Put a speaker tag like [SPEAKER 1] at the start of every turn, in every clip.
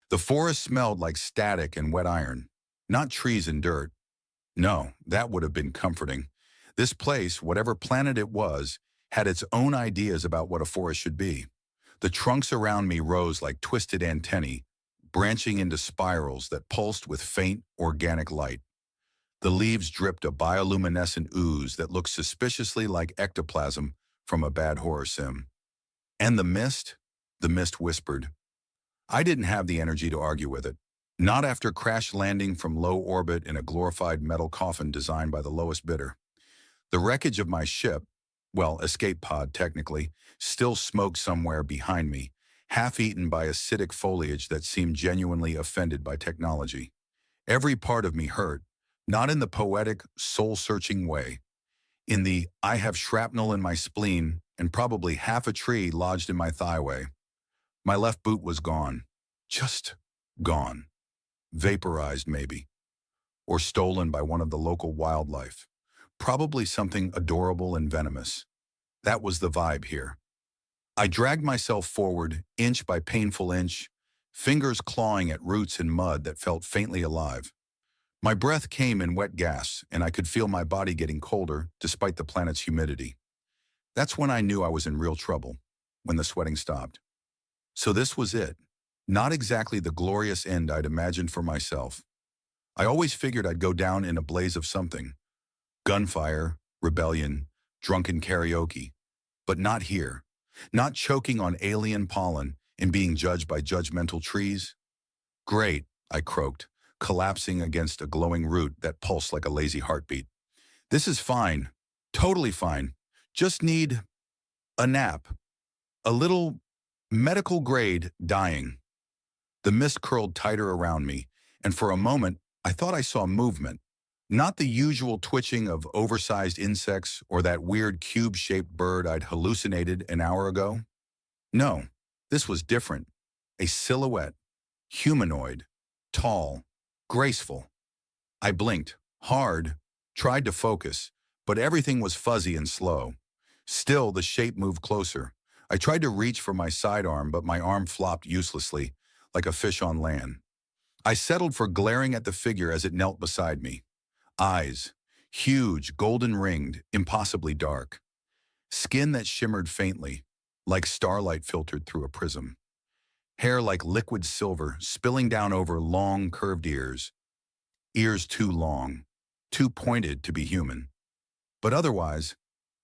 [SPEAKER 1] The forest smelled like static and wet iron, not trees and dirt. No, that would have been comforting. This place, whatever planet it was, had its own ideas about what a forest should be. The trunks around me rose like twisted antennae, branching into spirals that pulsed with faint, organic light. The leaves dripped a bioluminescent ooze that looked suspiciously like ectoplasm from a bad horror sim. And the mist? The mist whispered. I didn't have the energy to argue with it. Not after crash landing from low orbit in a glorified metal coffin designed by the lowest bidder. The wreckage of my ship, well, escape pod technically, still smoked somewhere behind me, half-eaten by acidic foliage that seemed genuinely offended by technology. Every part of me hurt, not in the poetic, soul-searching way. In the, I have shrapnel in my spleen and probably half a tree lodged in my thigh way. My left boot was gone. Just gone. Vaporized, maybe. Or stolen by one of the local wildlife. Probably something adorable and venomous. That was the vibe here. I dragged myself forward, inch by painful inch, fingers clawing at roots and mud that felt faintly alive. My breath came in wet gasps, and I could feel my body getting colder despite the planet's humidity. That's when I knew I was in real trouble, when the sweating stopped. So this was it. Not exactly the glorious end I'd imagined for myself. I always figured I'd go down in a blaze of something. Gunfire, rebellion, drunken karaoke. But not here. Not choking on alien pollen and being judged by judgmental trees. Great, I croaked, collapsing against a glowing root that pulsed like a lazy heartbeat. This is fine. Totally fine. Just need a nap. A little medical grade dying. The mist curled tighter around me, and for a moment, I thought I saw movement. Not the usual twitching of oversized insects or that weird cube-shaped bird I'd hallucinated an hour ago. No, this was different. A silhouette, humanoid, tall, graceful. I blinked, hard, tried to focus, but everything was fuzzy and slow. Still, the shape moved closer. I tried to reach for my sidearm, but my arm flopped uselessly, like a fish on land. I settled for glaring at the figure as it knelt beside me. Eyes, huge, golden-ringed, impossibly dark. Skin that shimmered faintly, like starlight filtered through a prism. Hair like liquid silver, spilling down over long, curved ears. Ears too long, too pointed to be human. But otherwise,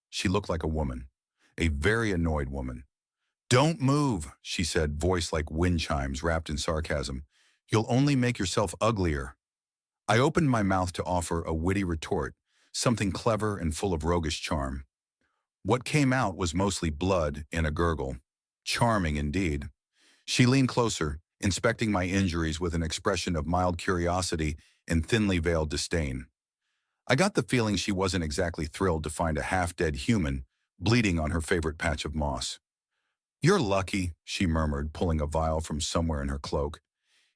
[SPEAKER 1] she looked like a woman, a very annoyed woman. "Don't move," she said, voice like wind chimes wrapped in sarcasm. "You'll only make yourself uglier." I opened my mouth to offer a witty retort, something clever and full of roguish charm. What came out was mostly blood and a gurgle. Charming indeed. She leaned closer, inspecting my injuries with an expression of mild curiosity and thinly veiled disdain. I got the feeling she wasn't exactly thrilled to find a half-dead human bleeding on her favorite patch of moss. "You're lucky," she murmured, pulling a vial from somewhere in her cloak.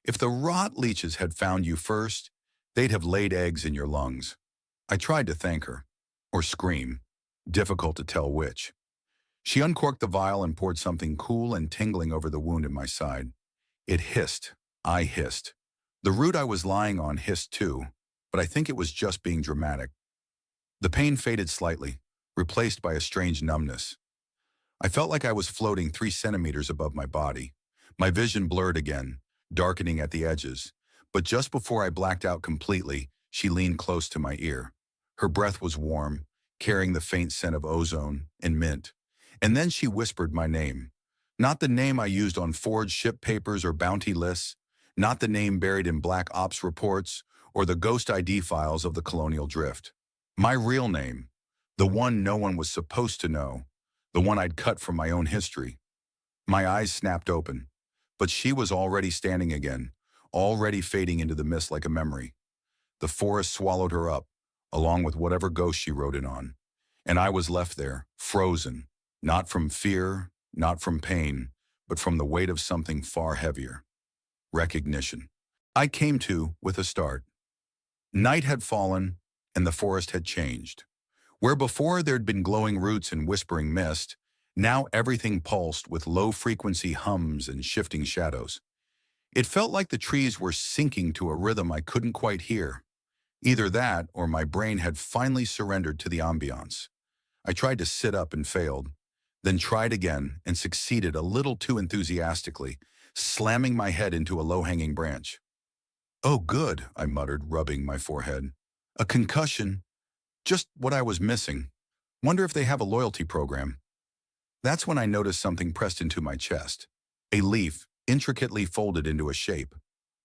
[SPEAKER 1] "If the rot leeches had found you first, they'd have laid eggs in your lungs." I tried to thank her, or scream, difficult to tell which. She uncorked the vial and poured something cool and tingling over the wound in my side. It hissed. I hissed. The root I was lying on hissed too, but I think it was just being dramatic. The pain faded slightly, replaced by a strange numbness. I felt like I was floating 3 centimeters above my body. My vision blurred again, darkening at the edges. But just before I blacked out completely, she leaned close to my ear. Her breath was warm, carrying the faint scent of ozone and mint. And then she whispered my name. Not the name I used on forged ship papers or bounty lists, not the name buried in black ops reports or the ghost ID files of the Colonial Drift. My real name, the one no one was supposed to know, the one I'd cut from my own history. My eyes snapped open, but she was already standing again, already fading into the mist like a memory. The forest swallowed her up, along with whatever ghost she rode in on. And I was left there, frozen, not from fear, not from pain, but from the weight of something far heavier. Recognition. I came to with a start. Night had fallen, and the forest had changed. Where before there'd been glowing roots and whispering mist, now everything pulsed with low-frequency hums and shifting shadows. It felt like the trees were syncing to a rhythm I couldn't quite hear. Either that or my brain had finally surrendered to the ambiance. I tried to sit up and failed, then tried again and succeeded a little too enthusiastically, slamming my head into a low-hanging branch. "Oh, good," I muttered, rubbing my forehead. "A concussion. Just what I was missing. Wonder if they have a loyalty program." That's when I noticed something pressed into my chest. A leaf intricately folded into a shape,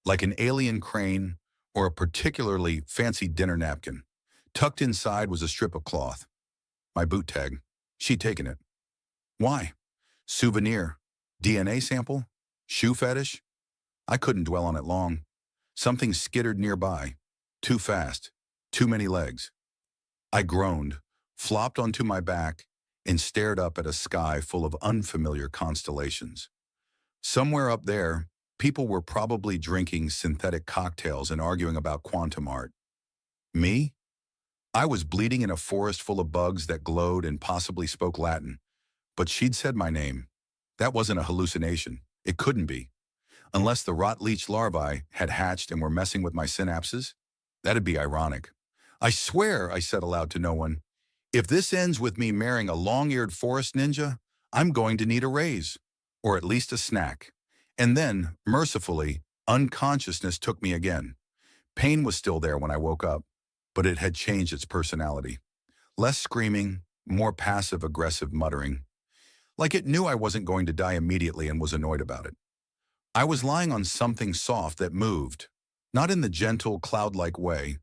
[SPEAKER 1] like an alien crane or a particularly fancy dinner napkin. Tucked inside was a strip of cloth. My boot tag. She'd taken it. Why? Souvenir? DNA sample? Shoe fetish? I couldn't dwell on it long. Something skittered nearby. Too fast. Too many legs. I groaned, flopped onto my back, and stared up at a sky full of unfamiliar constellations. Somewhere up there, people were probably drinking synthetic cocktails and arguing about quantum art. Me? I was bleeding in a forest full of bugs that glowed and possibly spoke Latin. But she'd said my name. That wasn't a hallucination. It couldn't be. Unless the rot leech larvae had hatched and were messing with my synapses? That'd be ironic. "I swear," I said aloud to no one, "if this ends with me marrying a long-eared forest ninja, I'm going to need a raise. Or at least a snack." And then, mercifully, unconsciousness took me again. Pain was still there when I woke up, but it had changed its personality. Less screaming, more passive-aggressive muttering. Like it knew I wasn't going to die immediately and was annoyed about it. I was lying on something soft that moved, not in the gentle, cloud-like way,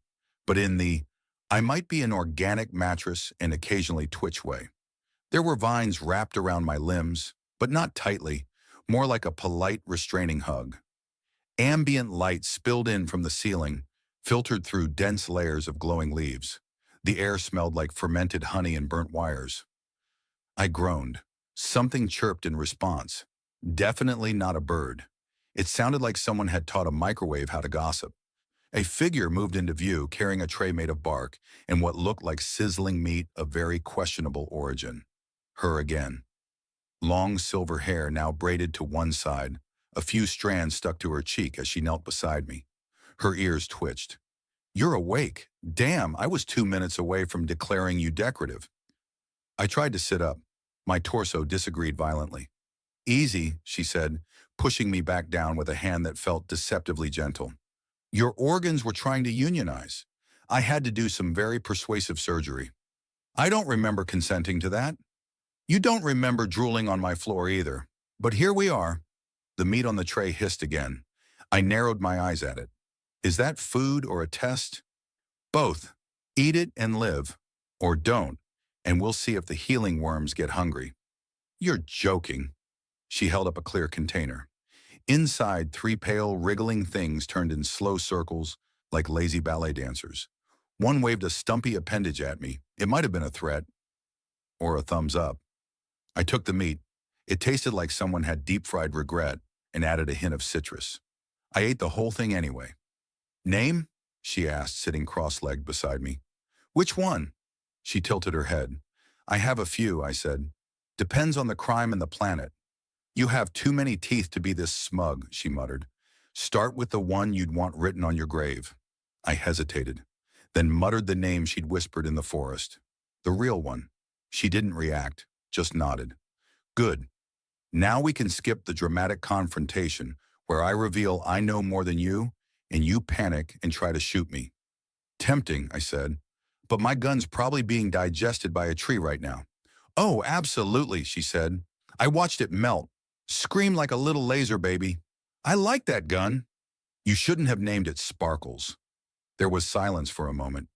[SPEAKER 1] but in the I might be an organic mattress and occasionally twitch way. There were vines wrapped around my limbs, but not tightly, more like a polite, restraining hug. Ambient light spilled in from the ceiling, filtered through dense layers of glowing leaves. The air smelled like fermented honey and burnt wires. I groaned. Something chirped in response. Definitely not a bird. It sounded like someone had taught a microwave how to gossip. A figure moved into view carrying a tray made of bark and what looked like sizzling meat of very questionable origin. Her again. Long silver hair now braided to one side, a few strands stuck to her cheek as she knelt beside me. Her ears twitched. "You're awake. Damn, I was 2 minutes away from declaring you decorative." I tried to sit up. My torso disagreed violently. "Easy," she said, pushing me back down with a hand that felt deceptively gentle. "Your organs were trying to unionize. I had to do some very persuasive surgery. I don't remember consenting to that. You don't remember drooling on my floor either. But here we are." The meat on the tray hissed again. I narrowed my eyes at it. "Is that food or a test?" "Both. Eat it and live. Or don't, and we'll see if the healing worms get hungry." "You're joking." She held up a clear container. Inside, 3 pale, wriggling things turned in slow circles like lazy ballet dancers. One waved a stumpy appendage at me. It might have been a threat. Or a thumbs up. I took the meat. It tasted like someone had deep-fried regret and added a hint of citrus. I ate the whole thing anyway. "Name?" she asked, sitting cross-legged beside me. "Which one?" She tilted her head. "I have a few," I said. "Depends on the crime and the planet." "You have too many teeth to be this smug," she muttered. "Start with the one you'd want written on your grave." I hesitated, then muttered the name she'd whispered in the forest. "The real one." She didn't react, just nodded. "Good. Now we can skip the dramatic confrontation where I reveal I know more than you, and you panic and try to shoot me." "Tempting," I said, "but my gun's probably being digested by a tree right now." "Oh, absolutely," she said. "I watched it melt. Scream like a little laser baby. I like that gun." "You shouldn't have named it Sparkles." There was silence for a moment.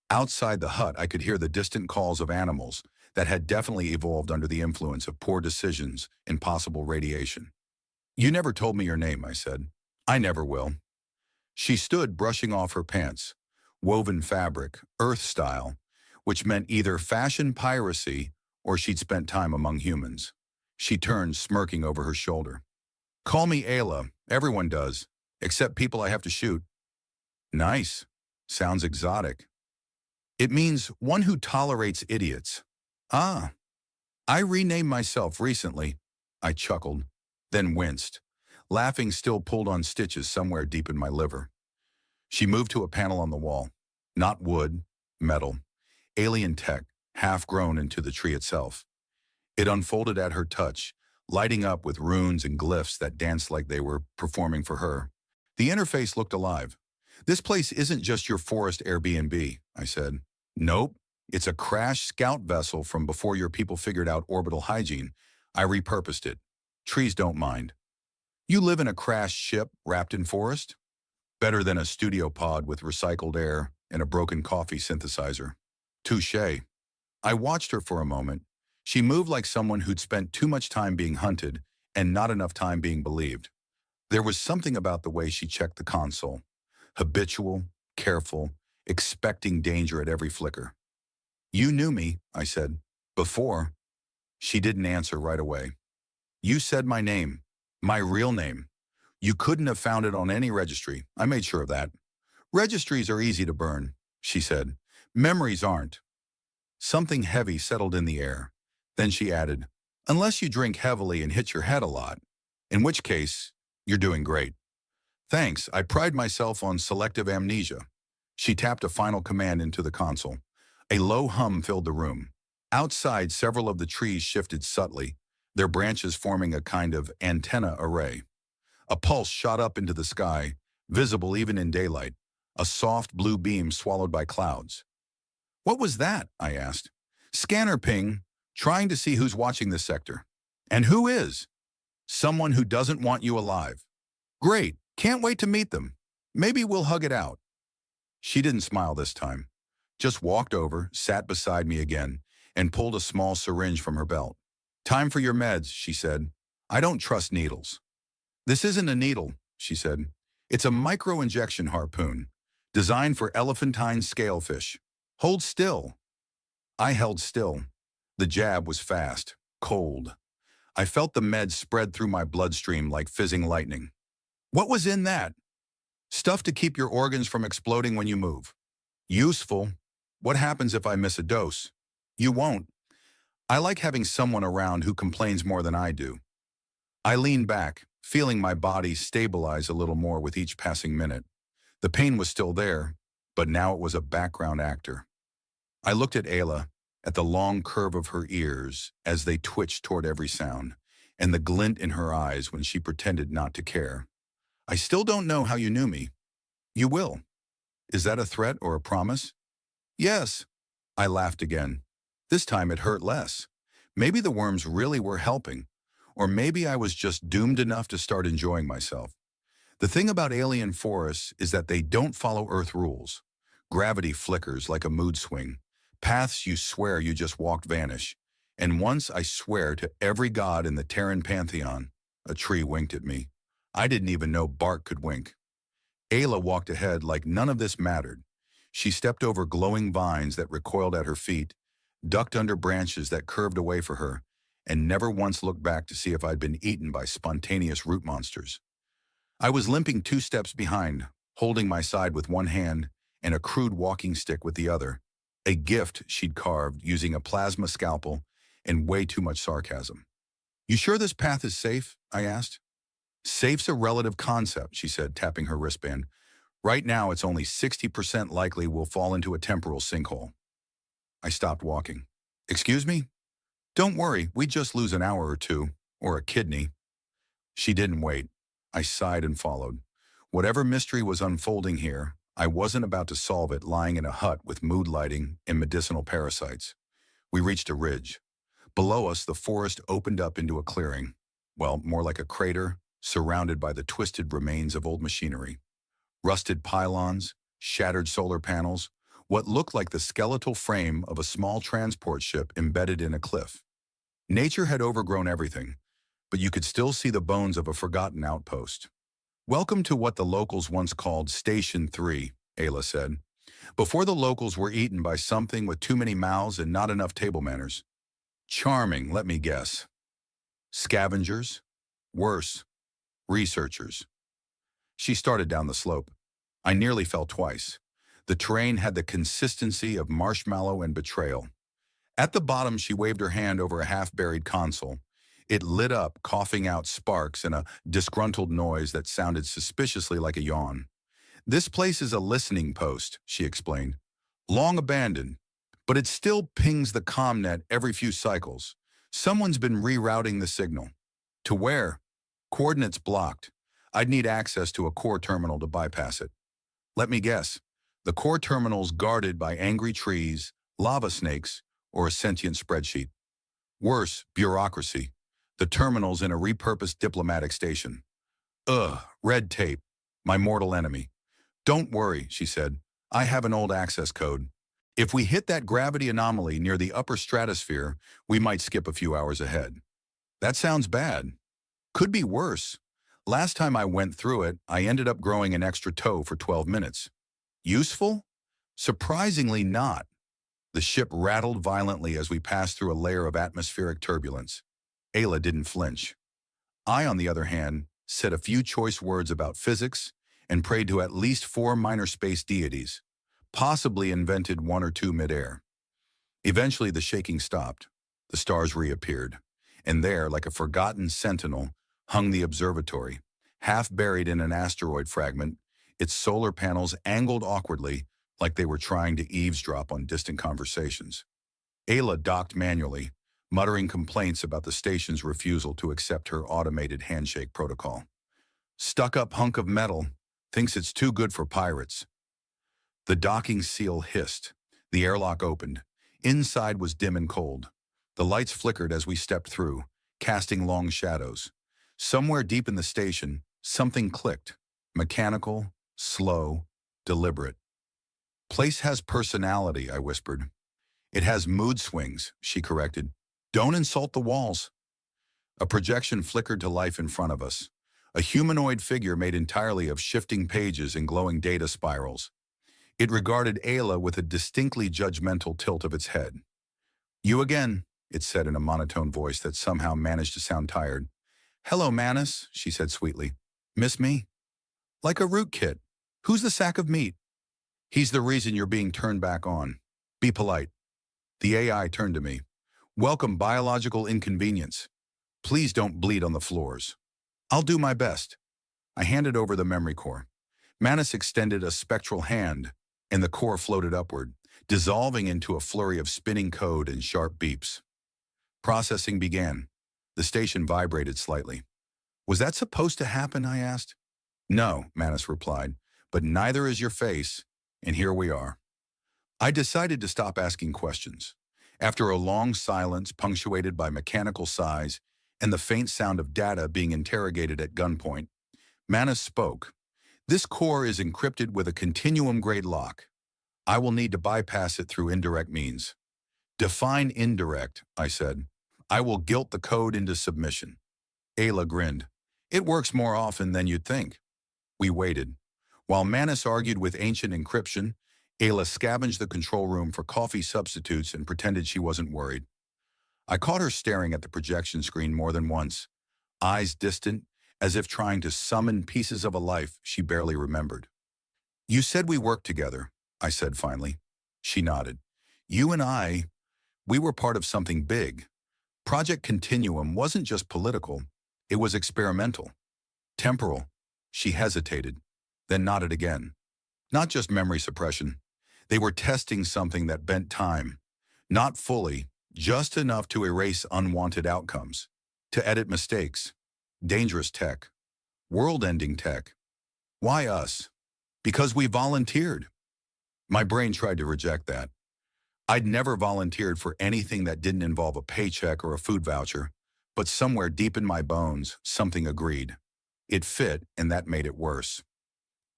[SPEAKER 1] Outside the hut, I could hear the distant calls of animals that had definitely evolved under the influence of poor decisions and possible radiation. "You never told me your name," I said. "I never will." She stood brushing off her pants. Woven fabric, earth style, which meant either fashion piracy or she'd spent time among humans. She turned, smirking over her shoulder. "Call me Ayla. Everyone does, except people I have to shoot." "Nice. Sounds exotic." "It means one who tolerates idiots." "Ah. I renamed myself recently." I chuckled, then winced. Laughing still pulled on stitches somewhere deep in my liver. She moved to a panel on the wall. Not wood, metal, alien tech, half grown into the tree itself. It unfolded at her touch, lighting up with runes and glyphs that danced like they were performing for her. The interface looked alive. "This place isn't just your forest Airbnb," I said. "Nope, it's a crashed scout vessel from before your people figured out orbital hygiene. I repurposed it. Trees don't mind." "You live in a crashed ship wrapped in forest?" "Better than a studio pod with recycled air and a broken coffee synthesizer." "Touché." I watched her for a moment. She moved like someone who'd spent too much time being hunted and not enough time being believed. There was something about the way she checked the console. Habitual, careful, expecting danger at every flicker. "You knew me," I said. "Before." She didn't answer right away. "You said my name. My real name. You couldn't have found it on any registry. I made sure of that." "Registries are easy to burn," she said. "Memories aren't." Something heavy settled in the air. Then she added, "Unless you drink heavily and hit your head a lot, in which case, you're doing great." "Thanks, I pride myself on selective amnesia." She tapped a final command into the console. A low hum filled the room. Outside, several of the trees shifted subtly, their branches forming a kind of antenna array. A pulse shot up into the sky, visible even in daylight, a soft blue beam swallowed by clouds. "What was that?" I asked. "Scanner ping, trying to see who's watching this sector." "And who is?" "Someone who doesn't want you alive." "Great, can't wait to meet them. Maybe we'll hug it out." She didn't smile this time. Just walked over, sat beside me again, and pulled a small syringe from her belt. "Time for your meds," she said. "I don't trust needles." "This isn't a needle," she said. "It's a micro-injection harpoon, designed for elephantine scalefish. Hold still." I held still. The jab was fast, cold. I felt the meds spread through my bloodstream like fizzing lightning. "What was in that?" "Stuff to keep your organs from exploding when you move." "Useful. What happens if I miss a dose?" "You won't. I like having someone around who complains more than I do." I leaned back, feeling my body stabilize a little more with each passing minute. The pain was still there, but now it was a background actor. I looked at Ayla, at the long curve of her ears as they twitched toward every sound, and the glint in her eyes when she pretended not to care. "I still don't know how you knew me." "You will." "Is that a threat or a promise?" "Yes." I laughed again. This time it hurt less. Maybe the worms really were helping, or maybe I was just doomed enough to start enjoying myself. The thing about alien forests is that they don't follow Earth rules. Gravity flickers like a mood swing. Paths you swear you just walked vanish. And once I swear to every god in the Terran pantheon, a tree winked at me. I didn't even know bark could wink. Ayla walked ahead like none of this mattered. She stepped over glowing vines that recoiled at her feet, ducked under branches that curved away for her, and never once looked back to see if I'd been eaten by spontaneous root monsters. I was limping 2 steps behind, holding my side with one hand and a crude walking stick with the other, a gift she'd carved using a plasma scalpel and way too much sarcasm. "You sure this path is safe?" I asked. "Safe's a relative concept," she said, tapping her wristband. "Right now, it's only 60% likely we'll fall into a temporal sinkhole." I stopped walking. "Excuse me?" "Don't worry, we just lose an hour or two, or a kidney." She didn't wait. I sighed and followed. Whatever mystery was unfolding here, I wasn't about to solve it lying in a hut with mood lighting and medicinal parasites. We reached a ridge. Below us, the forest opened up into a clearing. Well, more like a crater, surrounded by the twisted remains of old machinery. Rusted pylons, shattered solar panels, what looked like the skeletal frame of a small transport ship embedded in a cliff. Nature had overgrown everything, but you could still see the bones of a forgotten outpost. "Welcome to what the locals once called Station 3, Ayla said. "Before the locals were eaten by something with too many mouths and not enough table manners." "Charming, let me guess." "Scavengers?" "Worse. Researchers." She started down the slope. I nearly fell twice. The terrain had the consistency of marshmallow and betrayal. At the bottom, she waved her hand over a half-buried console. It lit up, coughing out sparks and a disgruntled noise that sounded suspiciously like a yawn. "This place is a listening post," she explained. "Long abandoned, but it still pings the ComNet every few cycles. Someone's been rerouting the signal." "To where?" "Coordinates blocked. I'd need access to a core terminal to bypass it." "Let me guess. The core terminal's guarded by angry trees, lava snakes, or a sentient spreadsheet." "Worse, bureaucracy. The terminal's in a repurposed diplomatic station." "Ugh, red tape. My mortal enemy." "Don't worry," she said. "I have an old access code. If we hit that gravity anomaly near the upper stratosphere, we might skip a few hours ahead." "That sounds bad." "Could be worse. Last time I went through it, I ended up growing an extra toe for 12 minutes. Useful? Surprisingly not." The ship rattled violently as we passed through a layer of atmospheric turbulence. Ayla didn't flinch. I, on the other hand, said a few choice words about physics and prayed to at least 4 minor space deities, possibly invented 1 or 2 midair. Eventually the shaking stopped. The stars reappeared. And there, like a forgotten sentinel, hung the observatory, half buried in an asteroid fragment, its solar panels angled awkwardly like they were trying to eavesdrop on distant conversations. Ayla docked manually, muttering complaints about the station's refusal to accept her automated handshake protocol. "Stuck-up hunk of metal. Thinks it's too good for pirates." The docking seal hissed. The airlock opened. Inside was dim and cold. The lights flickered as we stepped through, casting long shadows. Somewhere deep in the station, something clicked. Mechanical, slow, deliberate. "Place has personality," I whispered. "It has mood swings," she corrected. "Don't insult the walls." A projection flickered to life in front of us. A humanoid figure made entirely of shifting pages and glowing data spirals. It regarded Ayla with a distinctly judgmental tilt of its head. "You again," it said in a monotone voice that somehow managed to sound tired. "Hello, Manus," she said sweetly. "Miss me?" "Like a rootkit. Who's the sack of meat?" "He's the reason you're being turned back on. Be polite." The AI turned to me. "Welcome biological inconvenience. Please don't bleed on the floors." "I'll do my best." I handed over the memory core. Manus extended a spectral hand, and the core floated upward, dissolving into a flurry of spinning code and sharp beeps. Processing began. The station vibrated slightly. "Was that supposed to happen?" I asked. "No," Manus replied, "but neither is your face, and here we are." I decided to stop asking questions. After a long silence punctuated by mechanical sighs and the faint sound of data being interrogated at gunpoint, Manus spoke. "This core is encrypted with a continuum-grade lock. I will need to bypass it through indirect means." "Define indirect," I said. "I will guilt the code into submission." Ayla grinned. "It works more often than you'd think." We waited. While Manus argued with ancient encryption, Ayla scavenged the control room for coffee substitutes and pretended she wasn't worried. I caught her staring at the projection screen more than once, eyes distant, as if trying to summon pieces of a life she barely remembered. "You said we worked together," I said finally. She nodded. "You and we were part of something big. Project Continuum wasn't just political, it was experimental. Temporal." She hesitated, then nodded again. "Not just memory suppression. They were testing something that bent time. Not fully, just enough to erase unwanted outcomes, to edit mistakes. Dangerous tech. World-ending tech. Why us? Because we volunteered." My brain tried to reject that. I'd never volunteered for anything that didn't involve a paycheck or a food voucher, but somewhere deep in my bones, something agreed. It fit, and that made it worse.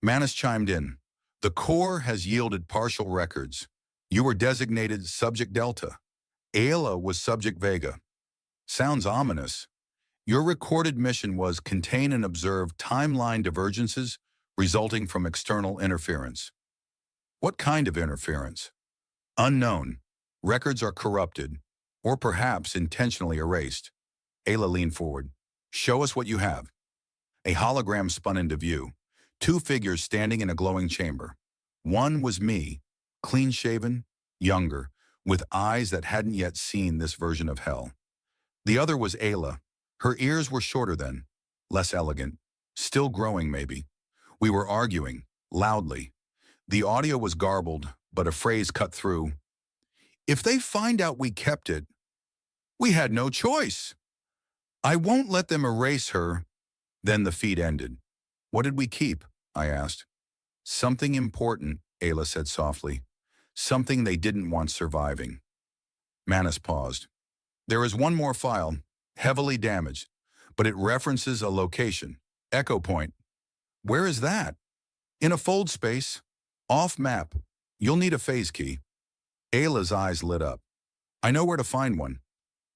[SPEAKER 1] Manus chimed in. "The core has yielded partial records. You were designated Subject Delta. Ayla was Subject Vega. Sounds ominous. Your recorded mission was contain and observe timeline divergences resulting from external interference." "What kind of interference?" "Unknown. Records are corrupted, or perhaps intentionally erased." Ayla leaned forward. "Show us what you have." A hologram spun into view. 2 figures standing in a glowing chamber. One was me, clean-shaven, younger, with eyes that hadn't yet seen this version of hell. The other was Ayla, Her ears were shorter then, less elegant, still growing maybe. We were arguing, loudly. The audio was garbled, but a phrase cut through. If they find out we kept it, we had no choice. I won't let them erase her. Then the feed ended. What did we keep? I asked. Something important, Ayla said softly. Something they didn't want surviving. Manus paused. There is one more file, heavily damaged, but it references a location. Echo point. Where is that? In a fold space. Off map. You'll need a phase key. Ayla's eyes lit up. I know where to find one.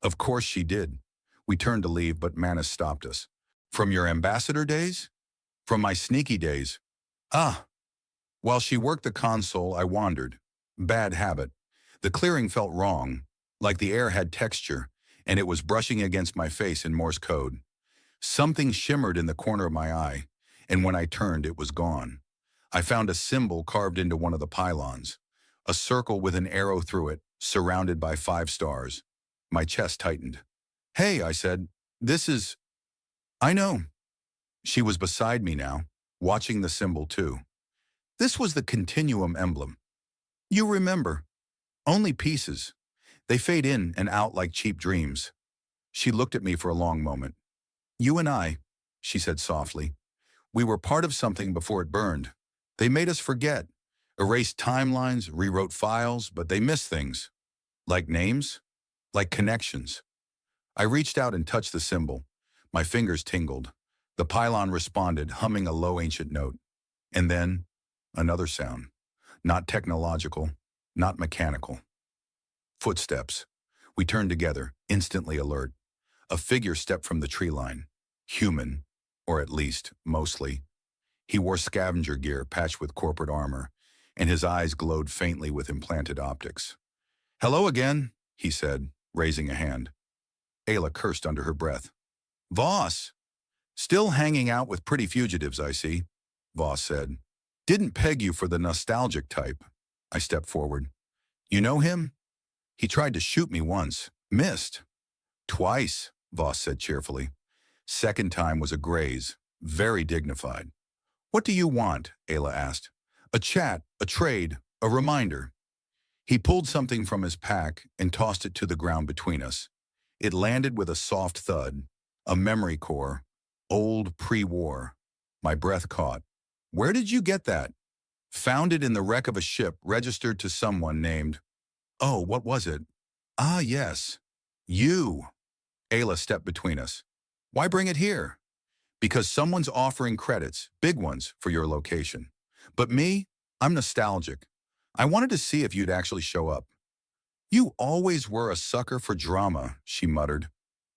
[SPEAKER 1] Of course she did. We turned to leave, but Manus stopped us. From your ambassador days? From my sneaky days. Ah. While she worked the console, I wandered. Bad habit. The clearing felt wrong, like the air had texture, and it was brushing against my face in Morse code. Something shimmered in the corner of my eye, and when I turned, it was gone. I found a symbol carved into one of the pylons, a circle with an arrow through it, surrounded by 5 stars. My chest tightened. Hey, I said, this is... I know. She was beside me now, watching the symbol too. This was the continuum emblem. You remember. Only pieces. They fade in and out like cheap dreams. She looked at me for a long moment. You and I, she said softly, we were part of something before it burned. They made us forget, erased timelines, rewrote files, but they missed things. Like names, like connections. I reached out and touched the symbol. My fingers tingled. The pylon responded, humming a low ancient note. And then, another sound. Not technological, not mechanical. Footsteps. We turned together, instantly alert. A figure stepped from the tree line. Human, or at least, mostly. He wore scavenger gear patched with corporate armor, and his eyes glowed faintly with implanted optics. Hello again, he said, raising a hand. Ayla cursed under her breath. Voss! Still hanging out with pretty fugitives, I see, Voss said. Didn't peg you for the nostalgic type. I stepped forward. You know him? He tried to shoot me once. Missed. Twice, Voss said cheerfully. Second time was a graze. Very dignified. What do you want? Ayla asked. A chat, a trade, a reminder. He pulled something from his pack and tossed it to the ground between us. It landed with a soft thud. A memory core. Old pre-war. My breath caught. Where did you get that? Found it in the wreck of a ship registered to someone named... Oh, what was it? Ah, yes. You. Ayla stepped between us. Why bring it here? Because someone's offering credits, big ones, for your location. But me, I'm nostalgic. I wanted to see if you'd actually show up. You always were a sucker for drama, she muttered.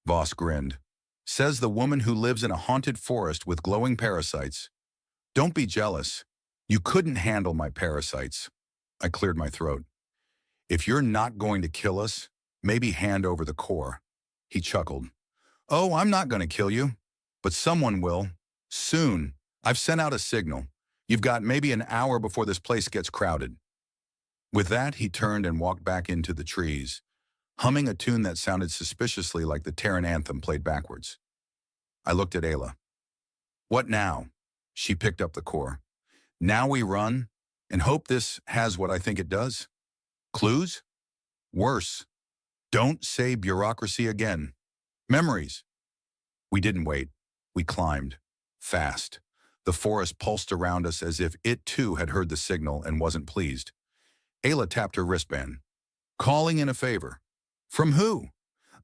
[SPEAKER 1] Voss grinned. Says the woman who lives in a haunted forest with glowing parasites. Don't be jealous. You couldn't handle my parasites. I cleared my throat. If you're not going to kill us, maybe hand over the core. He chuckled. Oh, I'm not going to kill you. But someone will. Soon. I've sent out a signal. You've got maybe an hour before this place gets crowded. With that, he turned and walked back into the trees, humming a tune that sounded suspiciously like the Terran anthem played backwards. I looked at Ayla. What now? She picked up the core. Now we run and hope this has what I think it does? Clues? Worse. Don't say bureaucracy again. Memories. We didn't wait. We climbed. Fast. The forest pulsed around us as if it too had heard the signal and wasn't pleased. Ayla tapped her wristband. Calling in a favor. From who?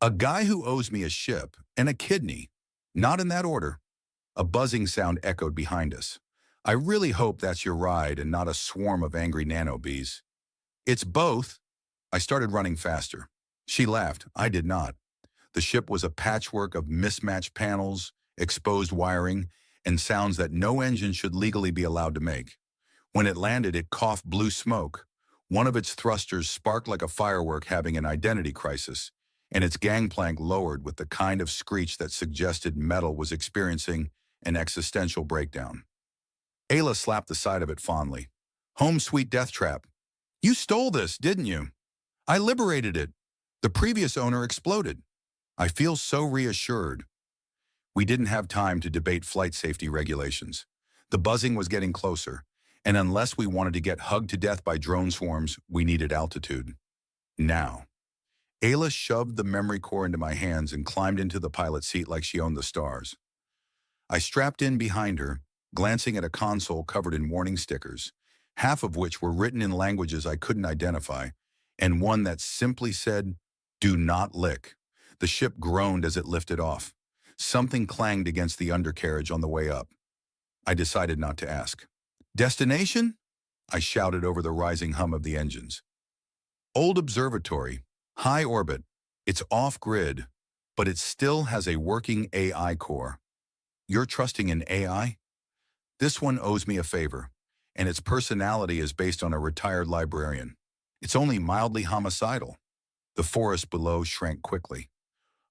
[SPEAKER 1] A guy who owes me a ship and a kidney. Not in that order. A buzzing sound echoed behind us. I really hope that's your ride and not a swarm of angry nanobees. It's both. I started running faster. She laughed. I did not. The ship was a patchwork of mismatched panels, exposed wiring, and sounds that no engine should legally be allowed to make. When it landed, it coughed blue smoke. One of its thrusters sparked like a firework having an identity crisis, and its gangplank lowered with the kind of screech that suggested metal was experiencing an existential breakdown. Ayla slapped the side of it fondly. Home sweet death trap. You stole this, didn't you? I liberated it. The previous owner exploded. I feel so reassured. We didn't have time to debate flight safety regulations. The buzzing was getting closer, and unless we wanted to get hugged to death by drone swarms, we needed altitude. Now. Ayla shoved the memory core into my hands and climbed into the pilot seat like she owned the stars. I strapped in behind her, glancing at a console covered in warning stickers, half of which were written in languages I couldn't identify, and one that simply said, "Do not lick." The ship groaned as it lifted off. Something clanged against the undercarriage on the way up. I decided not to ask. "Destination?" I shouted over the rising hum of the engines. "Old observatory, high orbit. It's off-grid, but it still has a working AI core." "You're trusting in AI?" "This one owes me a favor, and its personality is based on a retired librarian. It's only mildly homicidal." The forest below shrank quickly.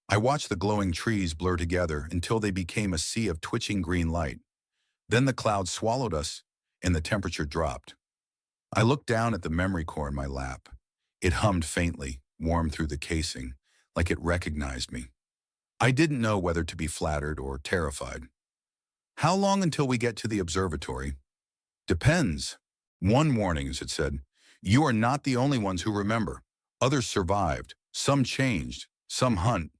[SPEAKER 1] I watched the glowing trees blur together until they became a sea of twitching green light. Then the clouds swallowed us, and the temperature dropped. I looked down at the memory core in my lap. It hummed faintly, warm through the casing, like it recognized me. I didn't know whether to be flattered or terrified. "How long until we get to the observatory?" "Depends. One warning," it said. "You are not the only ones who remember. Others survived. Some changed. Some hunt."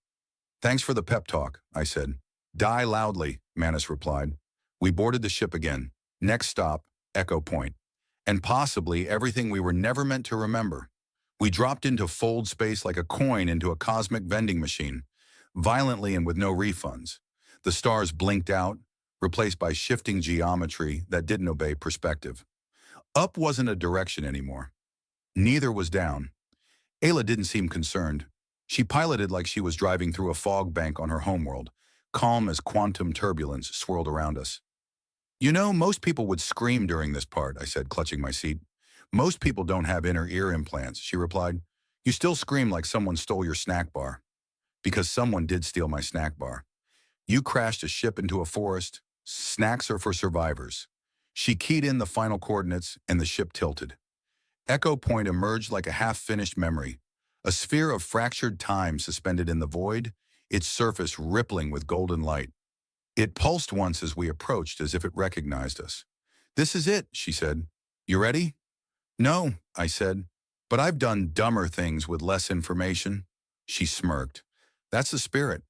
[SPEAKER 1] "Thanks for the pep talk," I said. "Die loudly," Manus replied. We boarded the ship again. Next stop, Echo Point. And possibly everything we were never meant to remember. We dropped into fold space like a coin into a cosmic vending machine, violently and with no refunds. The stars blinked out, replaced by shifting geometry that didn't obey perspective. Up wasn't a direction anymore. Neither was down. Ayla didn't seem concerned. She piloted like she was driving through a fog bank on her homeworld, calm as quantum turbulence swirled around us. "You know, most people would scream during this part," I said, clutching my seat. "Most people don't have inner ear implants," she replied. "You still scream like someone stole your snack bar." Because someone did steal my snack bar. "You crashed a ship into a forest. Snacks are for survivors." She keyed in the final coordinates, and the ship tilted. Echo Point emerged like a half-finished memory, a sphere of fractured time suspended in the void, its surface rippling with golden light. It pulsed once as we approached, as if it recognized us. "This is it," she said. "You ready?" "No," I said, "but I've done dumber things with less information." She smirked. "That's the spirit."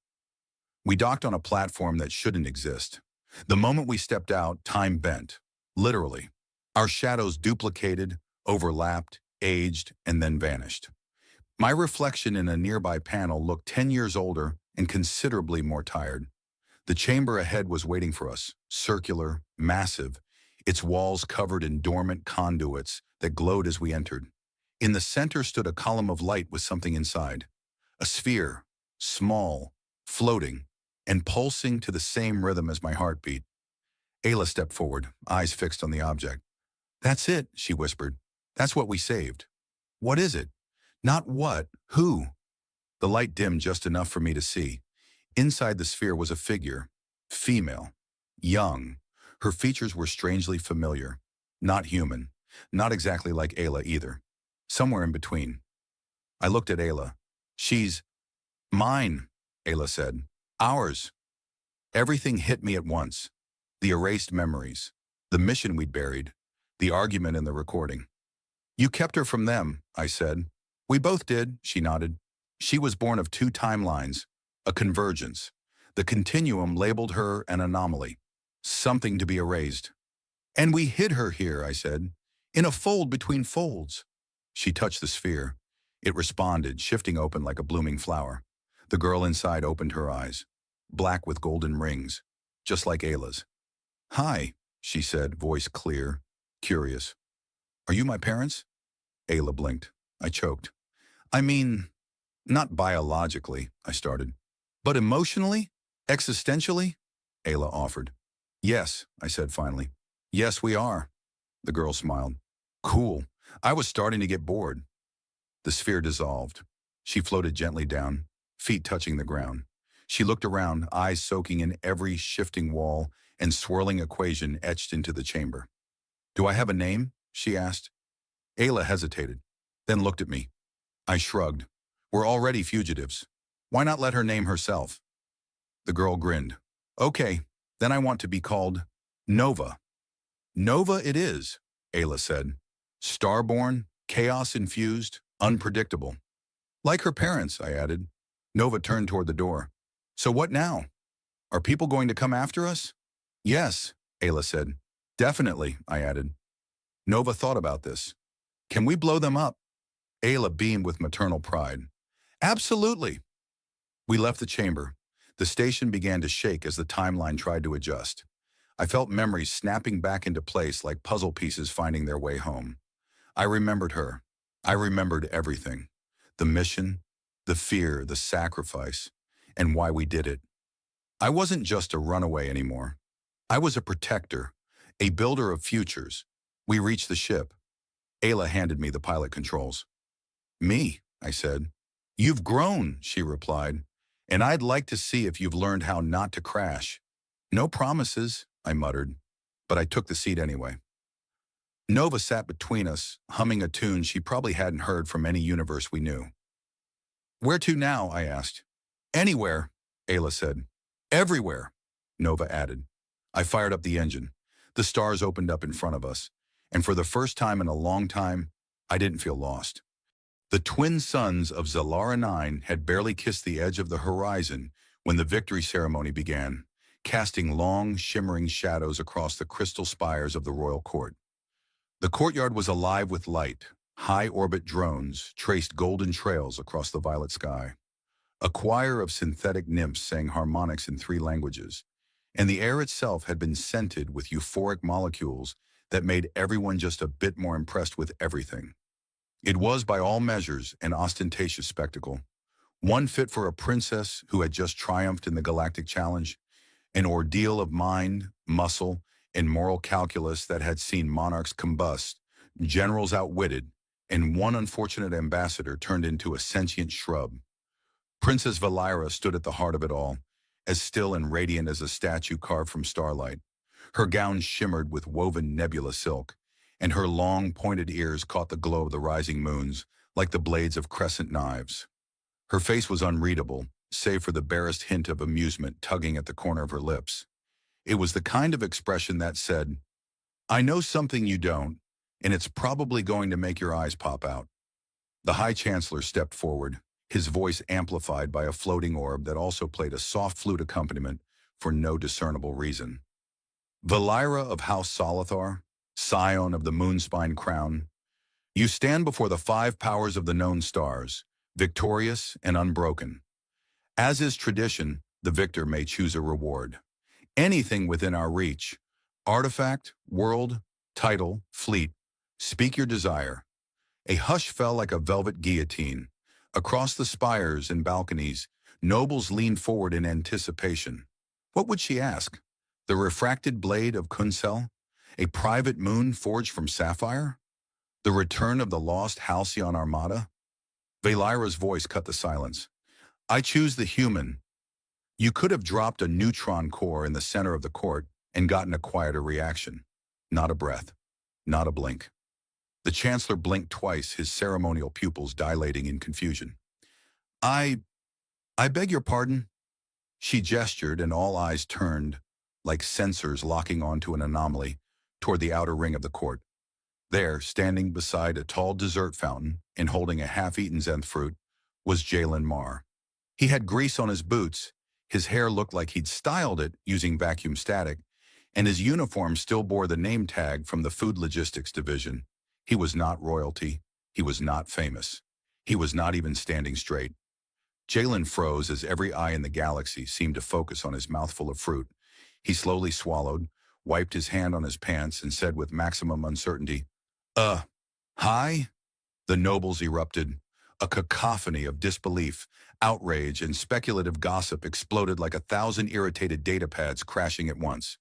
[SPEAKER 1] We docked on a platform that shouldn't exist. The moment we stepped out, time bent. Literally. Our shadows duplicated, overlapped, aged, and then vanished. My reflection in a nearby panel looked 10 years older and considerably more tired. The chamber ahead was waiting for us, circular, massive, its walls covered in dormant conduits that glowed as we entered. In the center stood a column of light with something inside. A sphere, small, floating, and pulsing to the same rhythm as my heartbeat. Ayla stepped forward, eyes fixed on the object. "That's it," she whispered. "That's what we saved." "What is it?" "Not what, who." The light dimmed just enough for me to see. Inside the sphere was a figure, female, young. Her features were strangely familiar. Not human, not exactly like Ayla either. Somewhere in between. I looked at Ayla. "She's mine," Ayla said. "Ours." Everything hit me at once. The erased memories, the mission we'd buried, the argument in the recording. "You kept her from them," I said. "We both did," she nodded. "She was born of two timelines, a convergence. The continuum labeled her an anomaly, something to be erased. And we hid her here," I said, "in a fold between folds." She touched the sphere. It responded, shifting open like a blooming flower. The girl inside opened her eyes, black with golden rings, just like Ayla's. "Hi," she said, voice clear, curious. "Are you my parents?" Ayla blinked. I choked. "I mean, not biologically," I started. "But emotionally? Existentially?" Ayla offered. "Yes," I said finally. "Yes, we are." The girl smiled. "Cool. I was starting to get bored." The sphere dissolved. She floated gently down, feet touching the ground. She looked around, eyes soaking in every shifting wall and swirling equation etched into the chamber. "Do I have a name?" she asked. Ayla hesitated, then looked at me. I shrugged. "We're already fugitives. Why not let her name herself?" The girl grinned. Okay, then I want to be called Nova. Nova it is, Ayla said. Starborn, chaos-infused, unpredictable. Like her parents, I added. Nova turned toward the door. So what now? Are people going to come after us? Yes, Ayla said. Definitely, I added. Nova thought about this. Can we blow them up? Ayla beamed with maternal pride. Absolutely. We left the chamber. The station began to shake as the timeline tried to adjust. I felt memories snapping back into place like puzzle pieces finding their way home. I remembered her. I remembered everything. The mission, the fear, the sacrifice, and why we did it. I wasn't just a runaway anymore. I was a protector, a builder of futures. We reached the ship. Ayla handed me the pilot controls. Me, I said. You've grown, she replied, and I'd like to see if you've learned how not to crash. No promises, I muttered, but I took the seat anyway. Nova sat between us, humming a tune she probably hadn't heard from any universe we knew. Where to now, I asked. Anywhere, Ayla said. Everywhere, Nova added. I fired up the engine. The stars opened up in front of us, and for the first time in a long time, I didn't feel lost. The twin suns of Zalara 9 had barely kissed the edge of the horizon when the victory ceremony began, casting long, shimmering shadows across the crystal spires of the royal court. The courtyard was alive with light. High-orbit drones traced golden trails across the violet sky. A choir of synthetic nymphs sang harmonics in 3 languages, and the air itself had been scented with euphoric molecules that made everyone just a bit more impressed with everything. It was, by all measures, an ostentatious spectacle, one fit for a princess who had just triumphed in the galactic challenge, an ordeal of mind, muscle, and moral calculus that had seen monarchs combust, generals outwitted, and one unfortunate ambassador turned into a sentient shrub. Princess Valira stood at the heart of it all, as still and radiant as a statue carved from starlight. Her gown shimmered with woven nebula silk, and her long, pointed ears caught the glow of the rising moons, like the blades of crescent knives. Her face was unreadable, save for the barest hint of amusement tugging at the corner of her lips. It was the kind of expression that said, I know something you don't, and it's probably going to make your eyes pop out. The High Chancellor stepped forward, his voice amplified by a floating orb that also played a soft flute accompaniment for no discernible reason. Valira of House Solathar, scion of the Moonspine Crown, you stand before the 5 powers of the known stars, victorious and unbroken. As is tradition, the victor may choose a reward. Anything within our reach, artifact, world, title, fleet, speak your desire. A hush fell like a velvet guillotine. Across the spires and balconies, nobles leaned forward in anticipation. What would she ask? The refracted blade of Kunsel? A private moon forged from sapphire? The return of the lost Halcyon Armada? Valira's voice cut the silence. I choose the human. You could have dropped a neutron core in the center of the court and gotten a quieter reaction. Not a breath. Not a blink. The Chancellor blinked twice, his ceremonial pupils dilating in confusion. I beg your pardon? She gestured, and all eyes turned, like sensors locking onto an anomaly, toward the outer ring of the court. There, standing beside a tall dessert fountain and holding a half-eaten zenth fruit, was Jalen Marr. He had grease on his boots, his hair looked like he'd styled it using vacuum static, and his uniform still bore the name tag from the Food Logistics Division. He was not royalty. He was not famous. He was not even standing straight. Jalen froze as every eye in the galaxy seemed to focus on his mouthful of fruit. He slowly swallowed, wiped his hand on his pants, and said with maximum uncertainty, Hi? The nobles erupted. A cacophony of disbelief, outrage, and speculative gossip exploded like 1,000 irritated datapads crashing at once.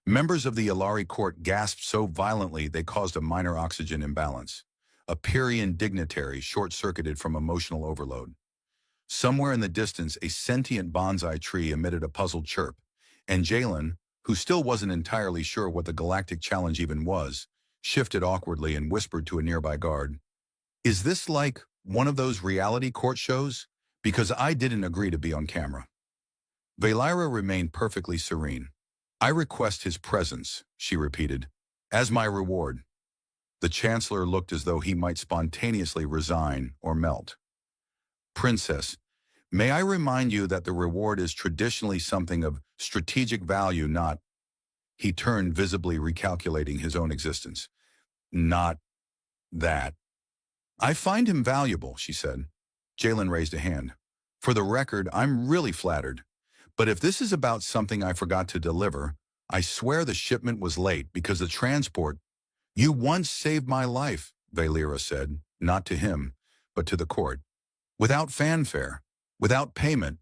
[SPEAKER 1] Members of the Ilari court gasped so violently they caused a minor oxygen imbalance. A Pyrrhian dignitary short-circuited from emotional overload. Somewhere in the distance, a sentient bonsai tree emitted a puzzled chirp, and Jalen, who still wasn't entirely sure what the galactic challenge even was, shifted awkwardly and whispered to a nearby guard, Is this like one of those reality court shows? Because I didn't agree to be on camera. Valira remained perfectly serene. I request his presence, she repeated, as my reward. The Chancellor looked as though he might spontaneously resign or melt. Princess, may I remind you that the reward is traditionally something of strategic value, not— He turned, visibly recalculating his own existence. Not that. I find him valuable, she said. Jalen raised a hand. For the record, I'm really flattered. But if this is about something I forgot to deliver, I swear the shipment was late because the transport— You once saved my life, Valira said, not to him, but to the court. Without fanfare, without payment,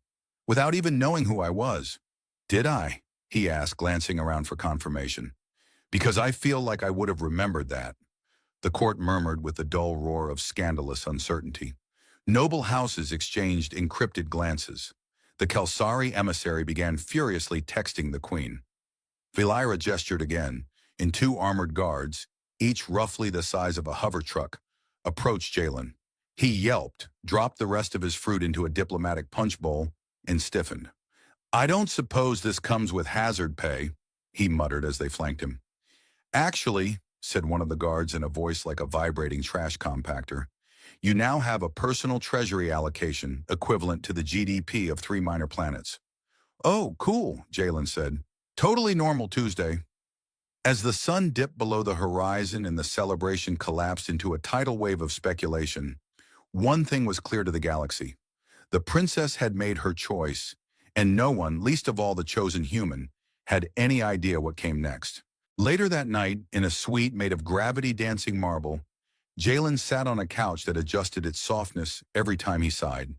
[SPEAKER 1] without even knowing who I was. Did I? He asked, glancing around for confirmation. Because I feel like I would have remembered that. The court murmured with the dull roar of scandalous uncertainty. Noble houses exchanged encrypted glances. The Kelsari emissary began furiously texting the queen. Valira gestured again, and two armored guards, each roughly the size of a hover truck, approached Jalen. He yelped, dropped the rest of his fruit into a diplomatic punch bowl, and stiffened. I don't suppose this comes with hazard pay, he muttered as they flanked him. Actually, said one of the guards in a voice like a vibrating trash compactor, you now have a personal treasury allocation equivalent to the GDP of 3 minor planets. Oh, cool, Jalen said. Totally normal Tuesday. As the sun dipped below the horizon and the celebration collapsed into a tidal wave of speculation, one thing was clear to the galaxy. The princess had made her choice, and no one, least of all the chosen human, had any idea what came next. Later that night, in a suite made of gravity-dancing marble, Jalen sat on a couch that adjusted its softness every time he sighed.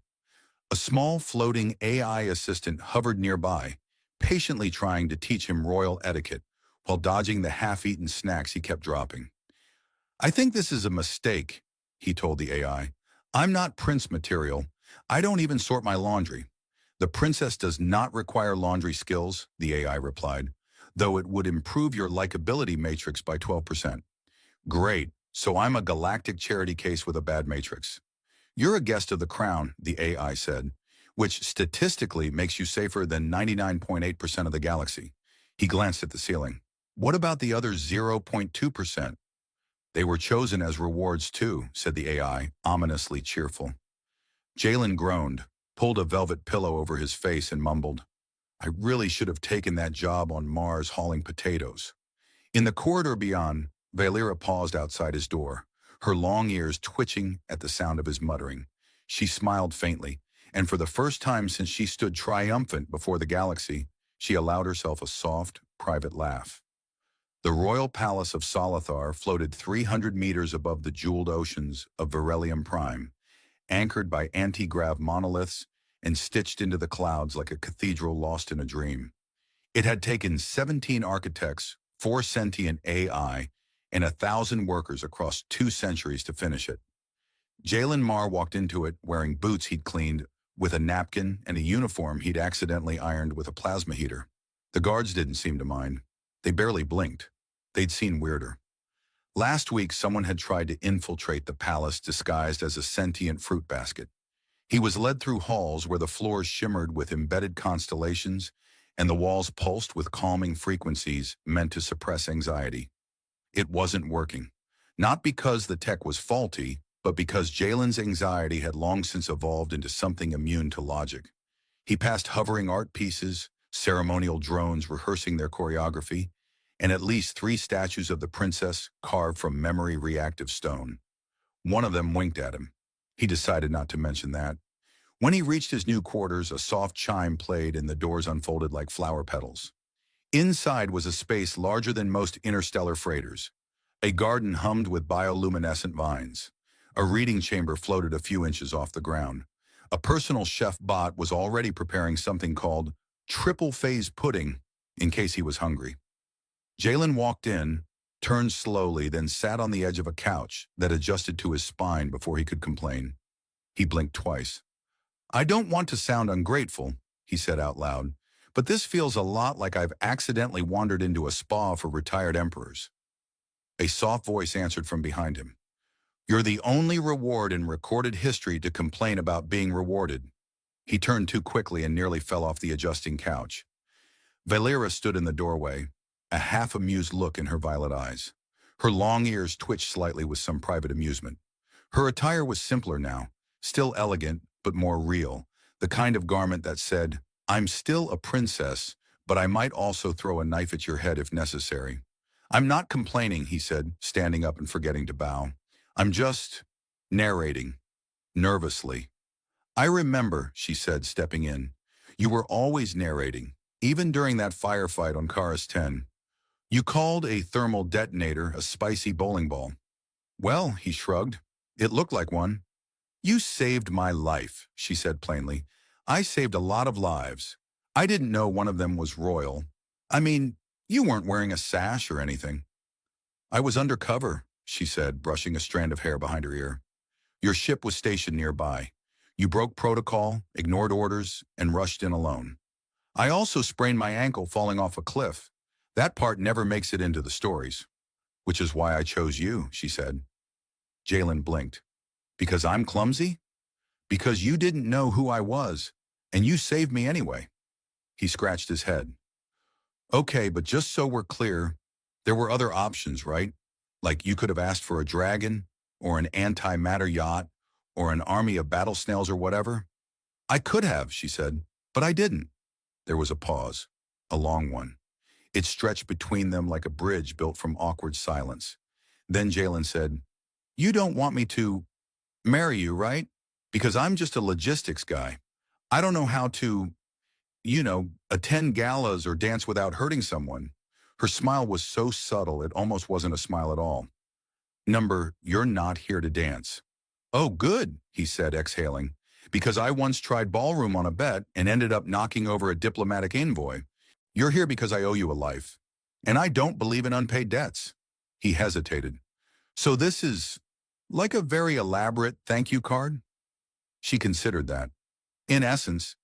[SPEAKER 1] A small floating AI assistant hovered nearby, patiently trying to teach him royal etiquette while dodging the half-eaten snacks he kept dropping. I think this is a mistake, he told the AI. I'm not prince material. I don't even sort my laundry. The princess does not require laundry skills, the AI replied, though it would improve your likability matrix by 12%. Great, so I'm a galactic charity case with a bad matrix. You're a guest of the crown, the AI said, which statistically makes you safer than 99.8% of the galaxy. He glanced at the ceiling. What about the other 0.2%? They were chosen as rewards too, said the AI, ominously cheerful. Jalen groaned, pulled a velvet pillow over his face and mumbled, I really should have taken that job on Mars hauling potatoes. In the corridor beyond, Valira paused outside his door, her long ears twitching at the sound of his muttering. She smiled faintly, and for the first time since she stood triumphant before the galaxy, she allowed herself a soft, private laugh. The royal palace of Solathar floated 300 meters above the jeweled oceans of Verelium Prime, anchored by anti-grav monoliths and stitched into the clouds like a cathedral lost in a dream. It had taken 17 architects, 4 sentient AI, and 1,000 workers across 2 centuries to finish it. Jalen Marr walked into it wearing boots he'd cleaned with a napkin and a uniform he'd accidentally ironed with a plasma heater. The guards didn't seem to mind. They barely blinked. They'd seen weirder. Last week, someone had tried to infiltrate the palace disguised as a sentient fruit basket. He was led through halls where the floors shimmered with embedded constellations and the walls pulsed with calming frequencies meant to suppress anxiety. It wasn't working. Not because the tech was faulty, but because Jalen's anxiety had long since evolved into something immune to logic. He passed hovering art pieces, ceremonial drones rehearsing their choreography, and at least 3 statues of the princess carved from memory reactive stone. One of them winked at him. He decided not to mention that. When he reached his new quarters, a soft chime played and the doors unfolded like flower petals. Inside was a space larger than most interstellar freighters. A garden hummed with bioluminescent vines. A reading chamber floated a few inches off the ground. A personal chef bot was already preparing something called triple phase pudding in case he was hungry. Jalen walked in, turned slowly, then sat on the edge of a couch that adjusted to his spine before he could complain. He blinked twice. I don't want to sound ungrateful, he said out loud, but this feels a lot like I've accidentally wandered into a spa for retired emperors. A soft voice answered from behind him. You're the only reward in recorded history to complain about being rewarded. He turned too quickly and nearly fell off the adjusting couch. Valera stood in the doorway, a half-amused look in her violet eyes. Her long ears twitched slightly with some private amusement. Her attire was simpler now, still elegant, but more real, the kind of garment that said, "I'm still a princess, but I might also throw a knife at your head if necessary." "I'm not complaining," he said, standing up and forgetting to bow. "I'm just narrating, nervously." "I remember," she said, stepping in. "You were always narrating, even during that firefight on Karas 10. You called a thermal detonator a spicy bowling ball." "Well," he shrugged, "it looked like one." "You saved my life," she said plainly. "I saved a lot of lives. I didn't know one of them was royal. I mean, you weren't wearing a sash or anything." "I was undercover," she said, brushing a strand of hair behind her ear. "Your ship was stationed nearby. You broke protocol, ignored orders, and rushed in alone. I also sprained my ankle falling off a cliff. That part never makes it into the stories." "Which is why I chose you," she said. Jalen blinked. "Because I'm clumsy? Because you didn't know who I was, and you saved me anyway." He scratched his head. "Okay, but just so we're clear, there were other options, right? Like you could have asked for a dragon, or an anti-matter yacht, or an army of battle snails or whatever." "I could have," she said, "but I didn't." There was a pause, a long one. It stretched between them like a bridge built from awkward silence. Then Jalen said, "You don't want me to marry you, right? Because I'm just a logistics guy. I don't know how to, attend galas or dance without hurting someone." Her smile was so subtle it almost wasn't a smile at all. "You're not here to dance." "Oh, good," he said, exhaling. "Because I once tried ballroom on a bet and ended up knocking over a diplomatic envoy. You're here because I owe you a life. And I don't believe in unpaid debts." He hesitated. "So this is like a very elaborate thank you card?" She considered that. "In essence,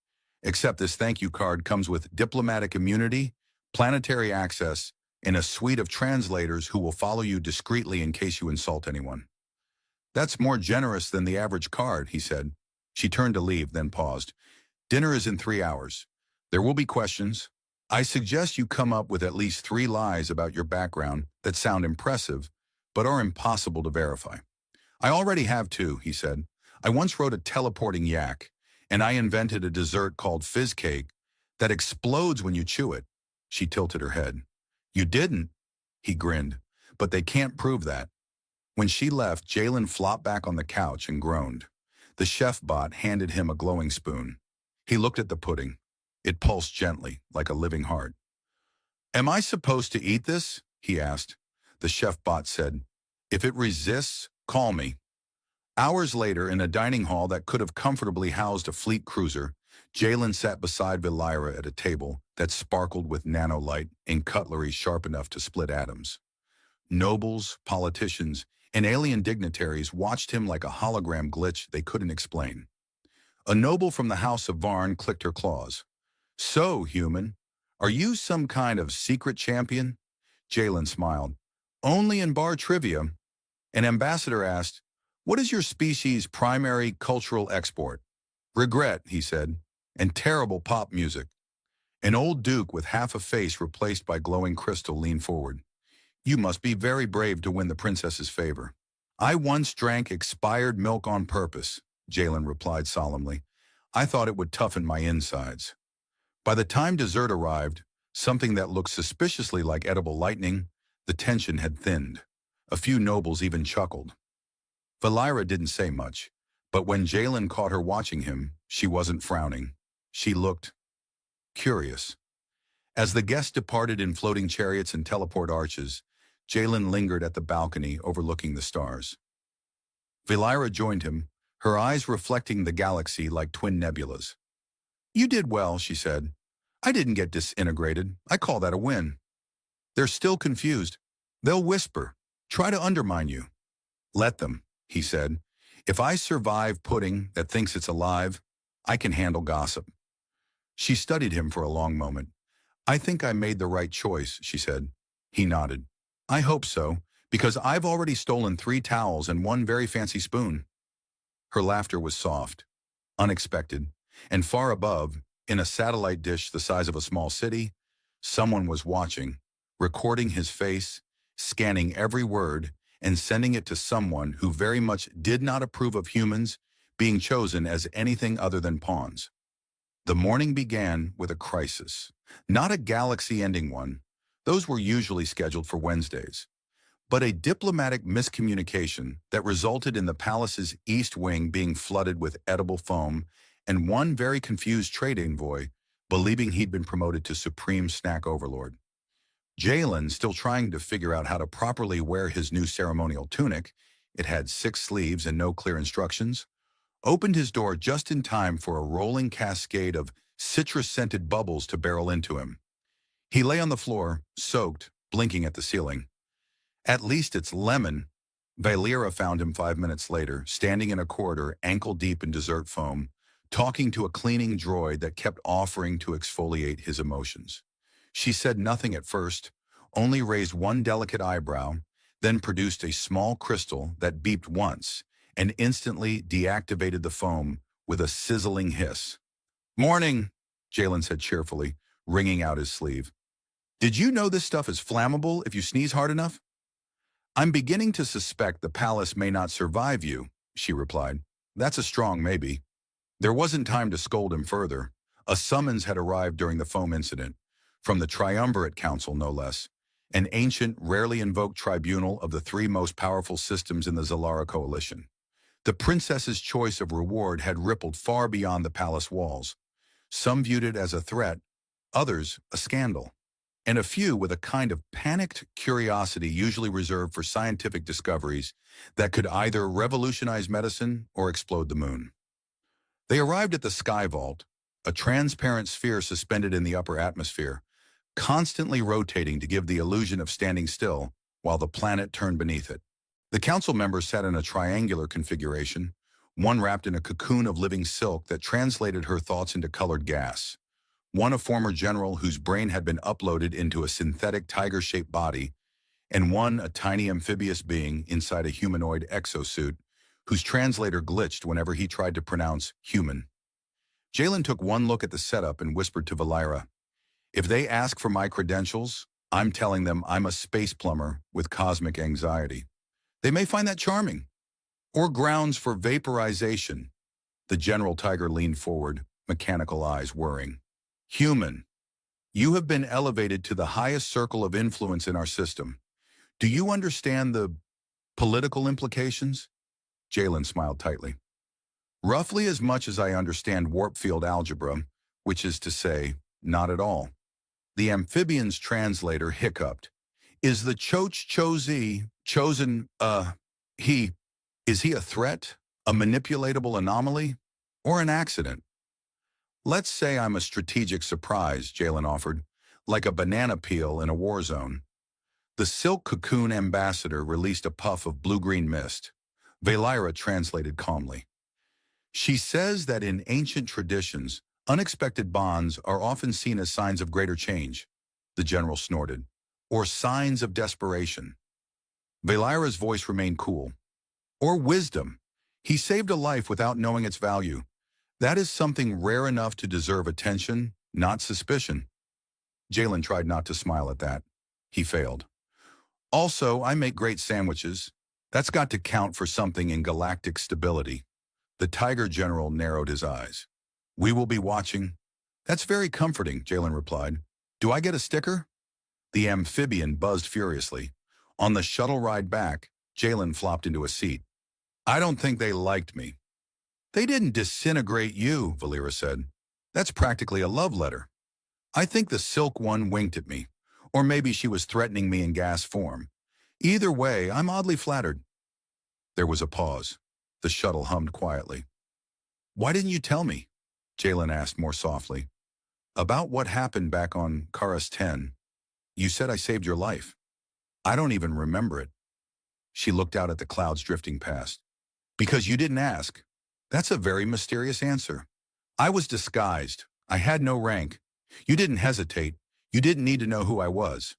[SPEAKER 1] except this thank you card comes with diplomatic immunity, planetary access, and a suite of translators who will follow you discreetly in case you insult anyone." "That's more generous than the average card," he said. She turned to leave, then paused. "Dinner is in 3 hours. There will be questions. I suggest you come up with at least 3 lies about your background that sound impressive, but are impossible to verify." "I already have 2, he said. "I once wrote a teleporting yak, and I invented a dessert called fizz cake that explodes when you chew it." She tilted her head. "You didn't?" He grinned. "But they can't prove that." When she left, Jalen flopped back on the couch and groaned. The chef bot handed him a glowing spoon. He looked at the pudding. It pulsed gently, like a living heart. "Am I supposed to eat this?" he asked. The chef bot said, "If it resists, call me." Hours later, in a dining hall that could have comfortably housed a fleet cruiser, Jalen sat beside Valera at a table that sparkled with nanolight and cutlery sharp enough to split atoms. Nobles, politicians, and alien dignitaries watched him like a hologram glitch they couldn't explain. A noble from the House of Varn clicked her claws. "So, human, are you some kind of secret champion?" Jalen smiled. "Only in bar trivia." An ambassador asked, "What is your species' primary cultural export?" "Regret," he said, "and terrible pop music." An old duke with half a face replaced by glowing crystal leaned forward. "You must be very brave to win the princess's favor." "I once drank expired milk on purpose," Jalen replied solemnly. "I thought it would toughen my insides." By the time dessert arrived, something that looked suspiciously like edible lightning, the tension had thinned. A few nobles even chuckled. Valera didn't say much, but when Jalen caught her watching him, she wasn't frowning. She looked curious. As the guests departed in floating chariots and teleport arches, Jalen lingered at the balcony overlooking the stars. Valera joined him, her eyes reflecting the galaxy like twin nebulas. "You did well," she said. "I didn't get disintegrated. I call that a win." "They're still confused. They'll whisper, try to undermine you." "Let them," he said. "If I survive pudding that thinks it's alive, I can handle gossip." She studied him for a long moment. "I think I made the right choice," she said. He nodded. "I hope so, because I've already stolen 3 towels and 1 very fancy spoon." Her laughter was soft, unexpected, And far above, in a satellite dish the size of a small city, someone was watching, recording his face, scanning every word, and sending it to someone who very much did not approve of humans being chosen as anything other than pawns. The morning began with a crisis, not a galaxy-ending one. Those were usually scheduled for Wednesdays, but a diplomatic miscommunication that resulted in the palace's east wing being flooded with edible foam and one very confused trade envoy believing he'd been promoted to supreme snack overlord. Jalen, still trying to figure out how to properly wear his new ceremonial tunic, it had 6 sleeves and no clear instructions, opened his door just in time for a rolling cascade of citrus-scented bubbles to barrel into him. He lay on the floor, soaked, blinking at the ceiling. At least it's lemon. Valera found him 5 minutes later, standing in a corridor ankle-deep in dessert foam, talking to a cleaning droid that kept offering to exfoliate his emotions. She said nothing at first, only raised one delicate eyebrow, then produced a small crystal that beeped once and instantly deactivated the foam with a sizzling hiss. "Morning," Jalen said cheerfully, wringing out his sleeve. "Did you know this stuff is flammable if you sneeze hard enough?" "I'm beginning to suspect the palace may not survive you," she replied. "That's a strong maybe." There wasn't time to scold him further. A summons had arrived during the foam incident, from the Triumvirate Council no less, an ancient, rarely invoked tribunal of the 3 most powerful systems in the Zalara coalition. The princess's choice of reward had rippled far beyond the palace walls. Some viewed it as a threat, others a scandal, and a few with a kind of panicked curiosity usually reserved for scientific discoveries that could either revolutionize medicine or explode the moon. They arrived at the Sky Vault, a transparent sphere suspended in the upper atmosphere, constantly rotating to give the illusion of standing still while the planet turned beneath it. The council members sat in a triangular configuration, one wrapped in a cocoon of living silk that translated her thoughts into colored gas, one a former general whose brain had been uploaded into a synthetic tiger-shaped body, and one a tiny amphibious being inside a humanoid exosuit whose translator glitched whenever he tried to pronounce human. Jalen took one look at the setup and whispered to Valera, "If they ask for my credentials, I'm telling them I'm a space plumber with cosmic anxiety. They may find that charming. Or grounds for vaporization." The General Tiger leaned forward, mechanical eyes whirring. "Human, you have been elevated to the highest circle of influence in our system. Do you understand the political implications?" Jalen smiled tightly. "Roughly as much as I understand warp field algebra, which is to say, not at all." The amphibian's translator hiccuped. "Is the Chozi chosen, is he a threat, a manipulatable anomaly, or an accident?" "Let's say I'm a strategic surprise," Jalen offered, "like a banana peel in a war zone." The silk cocoon ambassador released a puff of blue-green mist. Valera translated calmly. "She says that in ancient traditions, unexpected bonds are often seen as signs of greater change," the general snorted, "or signs of desperation." Valera's voice remained cool. "Or wisdom. He saved a life without knowing its value. That is something rare enough to deserve attention, not suspicion." Jalen tried not to smile at that. He failed. "Also, I make great sandwiches. That's got to count for something in galactic stability." The Tiger General narrowed his eyes. "We will be watching." "That's very comforting," Jalen replied. "Do I get a sticker?" The amphibian buzzed furiously. On the shuttle ride back, Jalen flopped into a seat. "I don't think they liked me." "They didn't disintegrate you," Valera said. "That's practically a love letter." "I think the silk one winked at me. Or maybe she was threatening me in gas form. Either way, I'm oddly flattered." There was a pause. The shuttle hummed quietly. "Why didn't you tell me?" Jalen asked more softly. "About what happened back on Karas 10. You said I saved your life." "I don't even remember it." She looked out at the clouds drifting past. "Because you didn't ask." "That's a very mysterious answer." "I was disguised. I had no rank. You didn't hesitate. You didn't need to know who I was."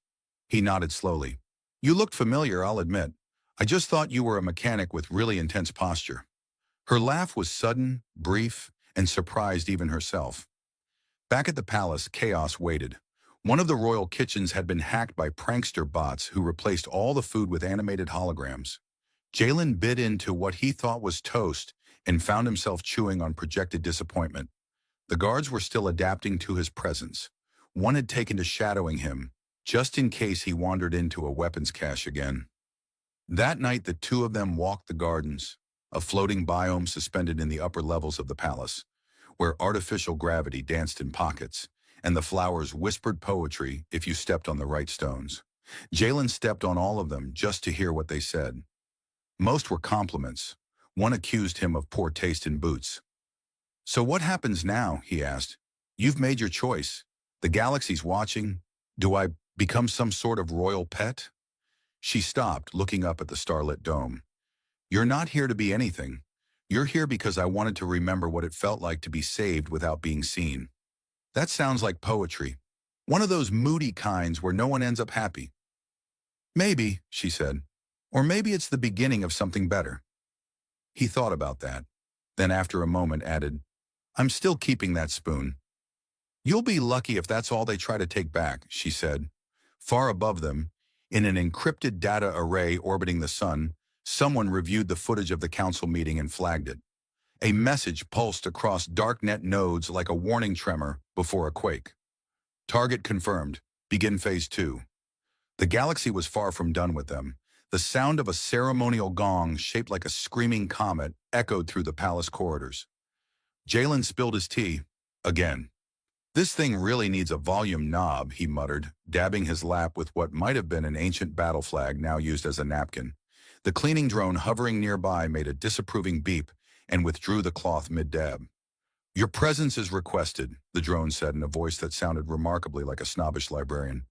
[SPEAKER 1] He nodded slowly. "You looked familiar, I'll admit. I just thought you were a mechanic with really intense posture." Her laugh was sudden, brief, and surprised even herself. Back at the palace, chaos waited. One of the royal kitchens had been hacked by prankster bots who replaced all the food with animated holograms. Jalen bit into what he thought was toast and found himself chewing on projected disappointment. The guards were still adapting to his presence. One had taken to shadowing him, just in case he wandered into a weapons cache again. That night, the two of them walked the gardens, a floating biome suspended in the upper levels of the palace, where artificial gravity danced in pockets, and the flowers whispered poetry if you stepped on the right stones. Jalen stepped on all of them just to hear what they said. Most were compliments. One accused him of poor taste in boots. "So what happens now?" he asked. "You've made your choice. The galaxy's watching. Do I become some sort of royal pet?" She stopped, looking up at the starlit dome. "You're not here to be anything. You're here because I wanted to remember what it felt like to be saved without being seen." "That sounds like poetry. One of those moody kinds where no one ends up happy." "Maybe," she said. "Or maybe it's the beginning of something better." He thought about that. Then after a moment added, "I'm still keeping that spoon." "You'll be lucky if that's all they try to take back," she said. Far above them, in an encrypted data array orbiting the sun, someone reviewed the footage of the council meeting and flagged it. A message pulsed across darknet nodes like a warning tremor before a quake. "Target confirmed. Begin Phase 2. The galaxy was far from done with them. The sound of a ceremonial gong shaped like a screaming comet echoed through the palace corridors. Jalen spilled his tea. Again. "This thing really needs a volume knob," he muttered, dabbing his lap with what might have been an ancient battle flag now used as a napkin. The cleaning drone hovering nearby made a disapproving beep and withdrew the cloth mid-dab. "Your presence is requested," the drone said in a voice that sounded remarkably like a snobbish librarian.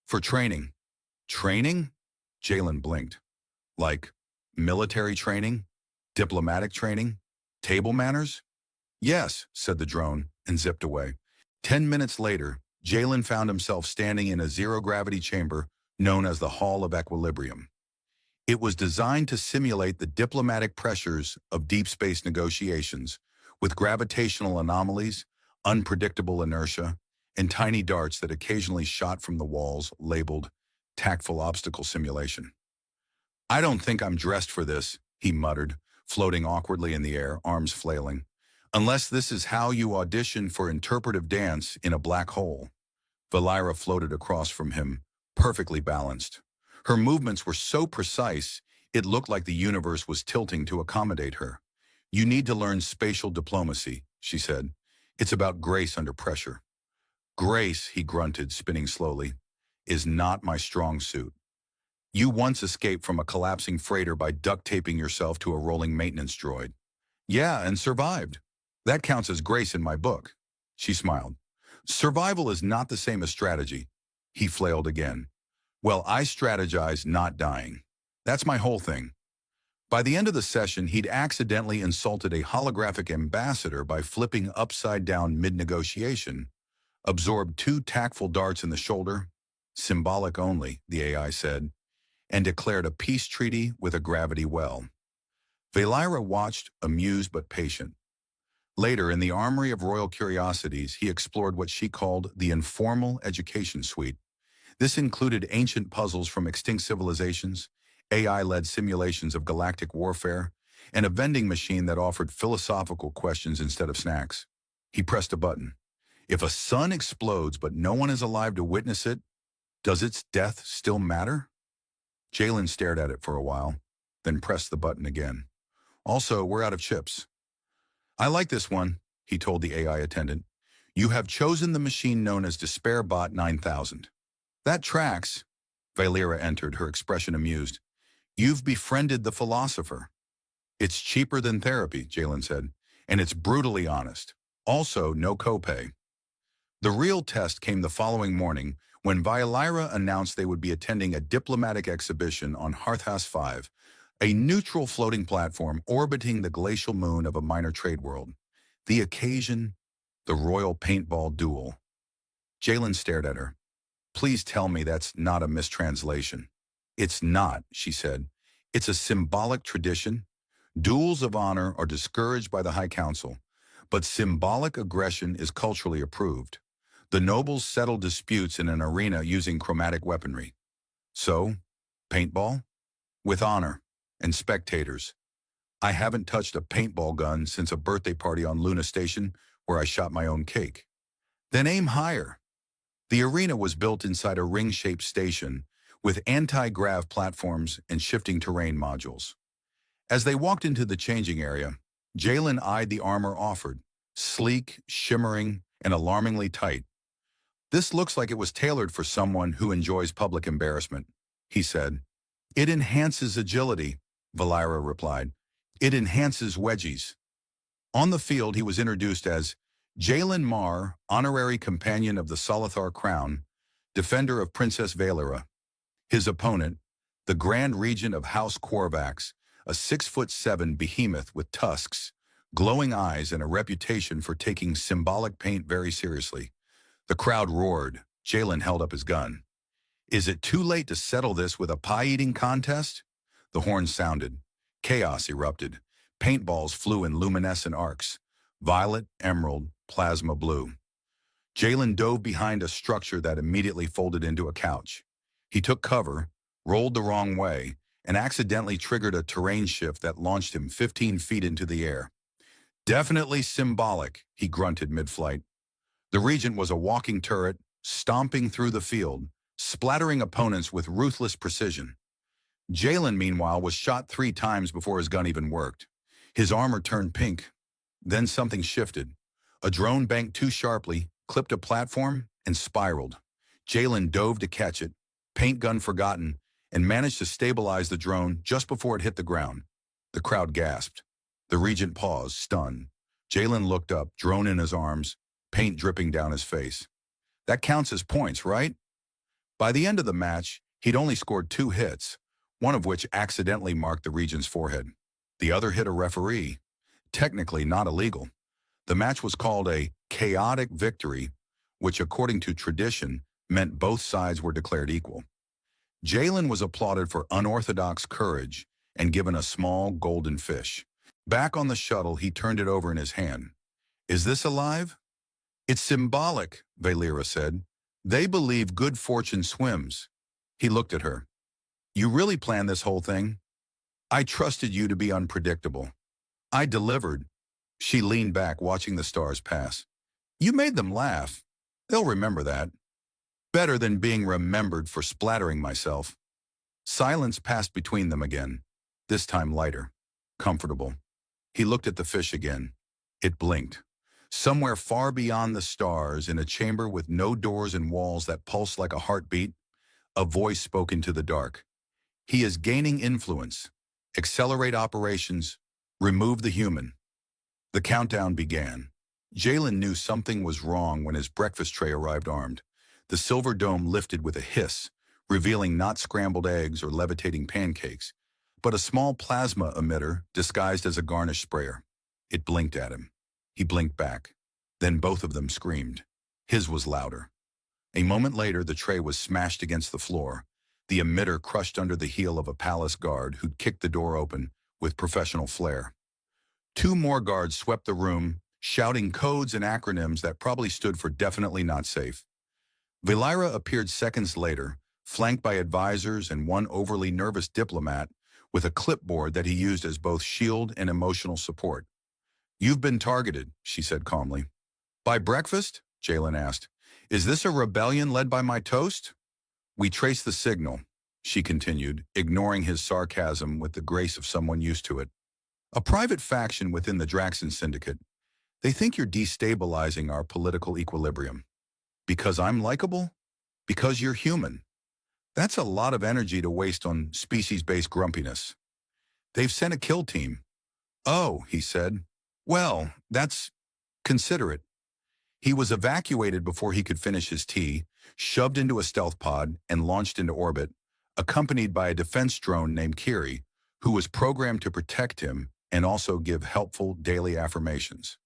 [SPEAKER 1] "For training." "Training?" Jalen blinked. "Like military training? Diplomatic training? Table manners?" "Yes," said the drone, and zipped away. 10 minutes later, Jalen found himself standing in a zero-gravity chamber known as the Hall of Equilibrium. It was designed to simulate the diplomatic pressures of deep space negotiations, with gravitational anomalies, unpredictable inertia, and tiny darts that occasionally shot from the walls labeled tactful obstacle simulation. "I don't think I'm dressed for this," he muttered, floating awkwardly in the air, arms flailing. "Unless this is how you audition for interpretive dance in a black hole." Valira floated across from him, perfectly balanced. Her movements were so precise, it looked like the universe was tilting to accommodate her. "You need to learn spatial diplomacy," she said. "It's about grace under pressure." "Grace," he grunted, spinning slowly, "is not my strong suit. You once escaped from a collapsing freighter by duct taping yourself to a rolling maintenance droid." "Yeah, and survived. That counts as grace in my book." She smiled. "Survival is not the same as strategy." He flailed again. "Well, I strategize not dying. That's my whole thing." By the end of the session, he'd accidentally insulted a holographic ambassador by flipping upside down mid-negotiation, absorbed 2 tactful darts in the shoulder, symbolic only, the AI said, and declared a peace treaty with a gravity well. Valira watched, amused but patient. Later, in the armory of royal curiosities, he explored what she called the informal education suite. This included ancient puzzles from extinct civilizations, AI-led simulations of galactic warfare, and a vending machine that offered philosophical questions instead of snacks. He pressed a button. If a sun explodes but no one is alive to witness it, does its death still matter? Jalen stared at it for a while, then pressed the button again. "Also, we're out of chips." "I like this one," he told the AI attendant. "You have chosen the machine known as DespairBot 9000. "That tracks." Valira entered, her expression amused. "You've befriended the philosopher." "It's cheaper than therapy," Jalen said, "and it's brutally honest. Also, no copay." The real test came the following morning when Valira announced they would be attending a diplomatic exhibition on Harthas 5, a neutral floating platform orbiting the glacial moon of a minor trade world. The occasion, the royal paintball duel. Jalen stared at her. "Please tell me that's not a mistranslation." "It's not," she said. "It's a symbolic tradition. Duels of honor are discouraged by the High Council, But symbolic aggression is culturally approved. The nobles settle disputes in an arena using chromatic weaponry. So, paintball? With honor. And spectators. I haven't touched a paintball gun since a birthday party on Luna Station where I shot my own cake. Then aim higher. The arena was built inside a ring-shaped station with anti-grav platforms and shifting terrain modules. As they walked into the changing area, Jalen eyed the armor offered, sleek, shimmering, and alarmingly tight. This looks like it was tailored for someone who enjoys public embarrassment, he said. It enhances agility, Valira replied. It enhances wedgies. On the field, he was introduced as Jalen Marr, honorary companion of the Solathar Crown, defender of Princess Valira. His opponent, the Grand Regent of House Corvax, a 6'7" behemoth with tusks, glowing eyes, and a reputation for taking symbolic paint very seriously. The crowd roared. Jalen held up his gun. Is it too late to settle this with a pie-eating contest? The horn sounded. Chaos erupted. Paintballs flew in luminescent arcs. Violet, emerald, plasma blue. Jalen dove behind a structure that immediately folded into a couch. He took cover, rolled the wrong way, and accidentally triggered a terrain shift that launched him 15 feet into the air. Definitely symbolic, he grunted mid-flight. The Regent was a walking turret, stomping through the field, splattering opponents with ruthless precision. Jalen, meanwhile, was shot 3 times before his gun even worked. His armor turned pink. Then something shifted. A drone banked too sharply, clipped a platform, and spiraled. Jalen dove to catch it, paint gun forgotten, and managed to stabilize the drone just before it hit the ground. The crowd gasped. The Regent paused, stunned. Jalen looked up, drone in his arms, paint dripping down his face. That counts as points, right? By the end of the match, he'd only scored 2 hits, one of which accidentally marked the Regent's forehead. The other hit a referee. Technically not illegal. The match was called a chaotic victory, which according to tradition meant both sides were declared equal. Jalen was applauded for unorthodox courage and given a small golden fish. Back on the shuttle, he turned it over in his hand. Is this alive? It's symbolic, Valira said. They believe good fortune swims. He looked at her. You really planned this whole thing? I trusted you to be unpredictable. I delivered. She leaned back, watching the stars pass. You made them laugh. They'll remember that. Better than being remembered for splattering myself. Silence passed between them again, this time lighter, comfortable. He looked at the fish again. It blinked. Somewhere far beyond the stars, in a chamber with no doors and walls that pulsed like a heartbeat, a voice spoke into the dark. He is gaining influence. Accelerate operations. Remove the human. The countdown began. Jalen knew something was wrong when his breakfast tray arrived armed. The silver dome lifted with a hiss, revealing not scrambled eggs or levitating pancakes, but a small plasma emitter disguised as a garnish sprayer. It blinked at him. He blinked back. Then both of them screamed. His was louder. A moment later, the tray was smashed against the floor, the emitter crushed under the heel of a palace guard who'd kicked the door open with professional flair. 2 more guards swept the room, shouting codes and acronyms that probably stood for definitely not safe. Valira appeared seconds later, flanked by advisors and one overly nervous diplomat with a clipboard that he used as both shield and emotional support. You've been targeted, she said calmly. By breakfast? Jalen asked. Is this a rebellion led by my toast? We trace the signal, she continued, ignoring his sarcasm with the grace of someone used to it. A private faction within the Draxon Syndicate. They think you're destabilizing our political equilibrium. Because I'm likable? Because you're human. That's a lot of energy to waste on species-based grumpiness. They've sent a kill team. Oh, he said. Well, that's considerate. He was evacuated before he could finish his tea, shoved into a stealth pod, and launched into orbit, accompanied by a defense drone named Kiri, who was programmed to protect him and also give helpful daily affirmations.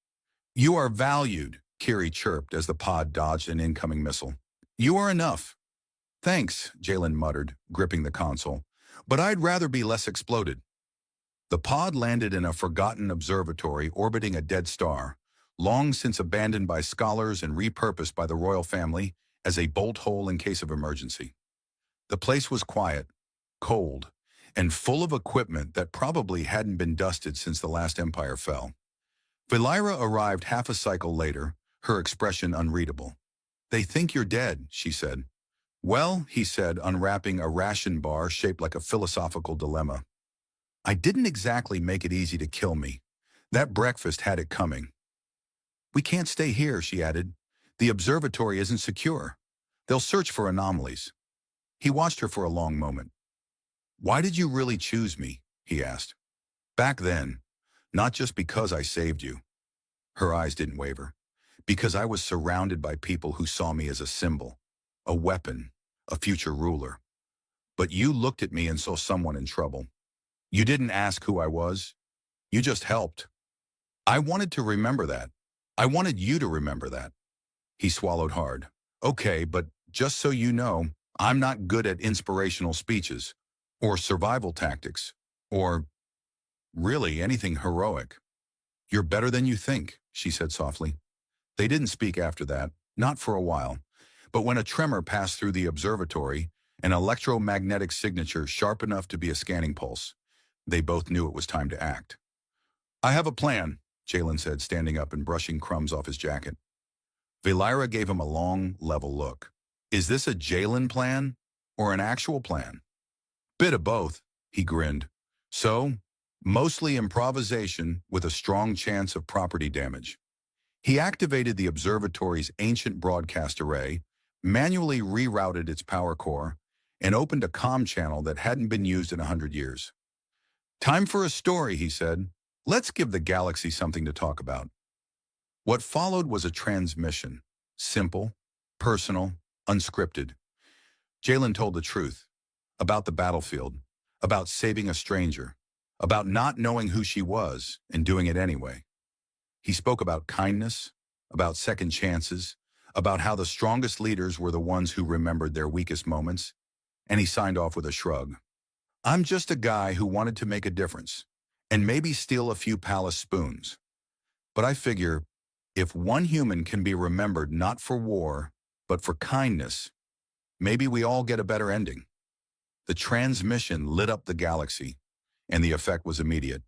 [SPEAKER 1] You are valued, Kiri chirped as the pod dodged an incoming missile. You are enough. Thanks, Jalen muttered, gripping the console, but I'd rather be less exploded. The pod landed in a forgotten observatory orbiting a dead star, long since abandoned by scholars and repurposed by the royal family as a bolt hole in case of emergency. The place was quiet, cold, and full of equipment that probably hadn't been dusted since the last empire fell. Valira arrived half a cycle later, her expression unreadable. "They think you're dead," she said. "Well," he said, unwrapping a ration bar shaped like a philosophical dilemma. "I didn't exactly make it easy to kill me. That breakfast had it coming." "We can't stay here," she added. "The observatory isn't secure. They'll search for anomalies." He watched her for a long moment. "Why did you really choose me?" he asked. "Back then, not just because I saved you." Her eyes didn't waver. "Because I was surrounded by people who saw me as a symbol, a weapon, a future ruler. But you looked at me and saw someone in trouble. You didn't ask who I was. You just helped. I wanted to remember that. I wanted you to remember that." He swallowed hard. "Okay, but just so you know, I'm not good at inspirational speeches, or survival tactics, or really anything heroic." "You're better than you think," she said softly. They didn't speak after that, not for a while. But when a tremor passed through the observatory, an electromagnetic signature sharp enough to be a scanning pulse, they both knew it was time to act. "I have a plan," Jalen said, standing up and brushing crumbs off his jacket. Valira gave him a long, level look. "Is this a Jalen plan or an actual plan?" "Bit of both," he grinned. "So, mostly improvisation with a strong chance of property damage." He activated the observatory's ancient broadcast array, manually rerouted its power core, and opened a comm channel that hadn't been used in 100 years. "Time for a story," he said. "Let's give the galaxy something to talk about." What followed was a transmission. Simple, personal, unscripted. Jalen told the truth. About the battlefield. About saving a stranger. About not knowing who she was and doing it anyway. He spoke about kindness, about second chances, about how the strongest leaders were the ones who remembered their weakest moments, and he signed off with a shrug. "I'm just a guy who wanted to make a difference, and maybe steal a few palace spoons. But I figure, if one human can be remembered not for war, but for kindness, maybe we all get a better ending." The transmission lit up the galaxy, and the effect was immediate.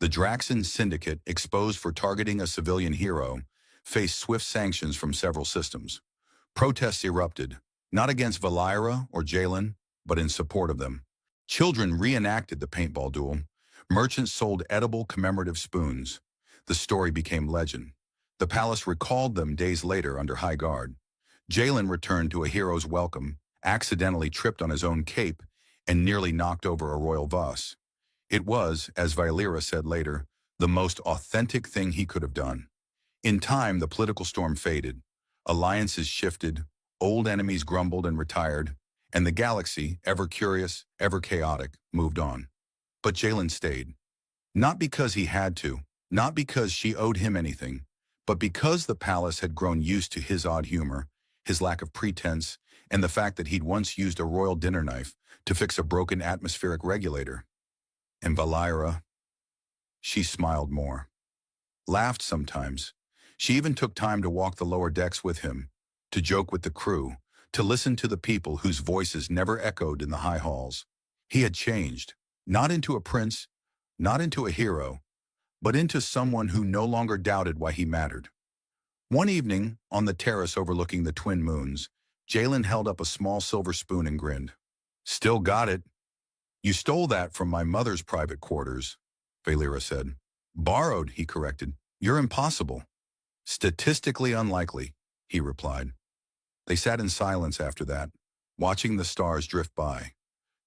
[SPEAKER 1] The Draxan Syndicate, exposed for targeting a civilian hero, faced swift sanctions from several systems. Protests erupted, not against Valira or Jalen, but in support of them. Children reenacted the paintball duel. Merchants sold edible commemorative spoons. The story became legend. The palace recalled them days later under high guard. Jalen returned to a hero's welcome, accidentally tripped on his own cape, and nearly knocked over a royal vase. It was, as Valira said later, the most authentic thing he could have done. In time, the political storm faded. Alliances shifted, old enemies grumbled and retired, and the galaxy, ever curious, ever chaotic, moved on. But Jalen stayed. Not because he had to, not because she owed him anything, but because the palace had grown used to his odd humor, his lack of pretense, and the fact that he'd once used a royal dinner knife to fix a broken atmospheric regulator. And Valira, she smiled more. Laughed sometimes. She even took time to walk the lower decks with him, to joke with the crew, to listen to the people whose voices never echoed in the high halls. He had changed, not into a prince, not into a hero, but into someone who no longer doubted why he mattered. One evening, on the terrace overlooking the twin moons, Jalen held up a small silver spoon and grinned. "Still got it." "You stole that from my mother's private quarters," Valira said. "Borrowed," he corrected. "You're impossible." "Statistically unlikely," he replied. They sat in silence after that, watching the stars drift by.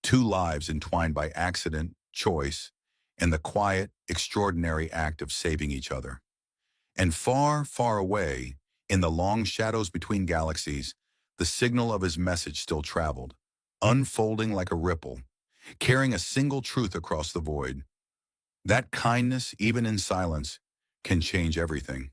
[SPEAKER 1] Two lives entwined by accident, choice, and the quiet, extraordinary act of saving each other. And far, far away, in the long shadows between galaxies, the signal of his message still traveled, unfolding like a ripple, carrying a single truth across the void. That kindness, even in silence, can change everything.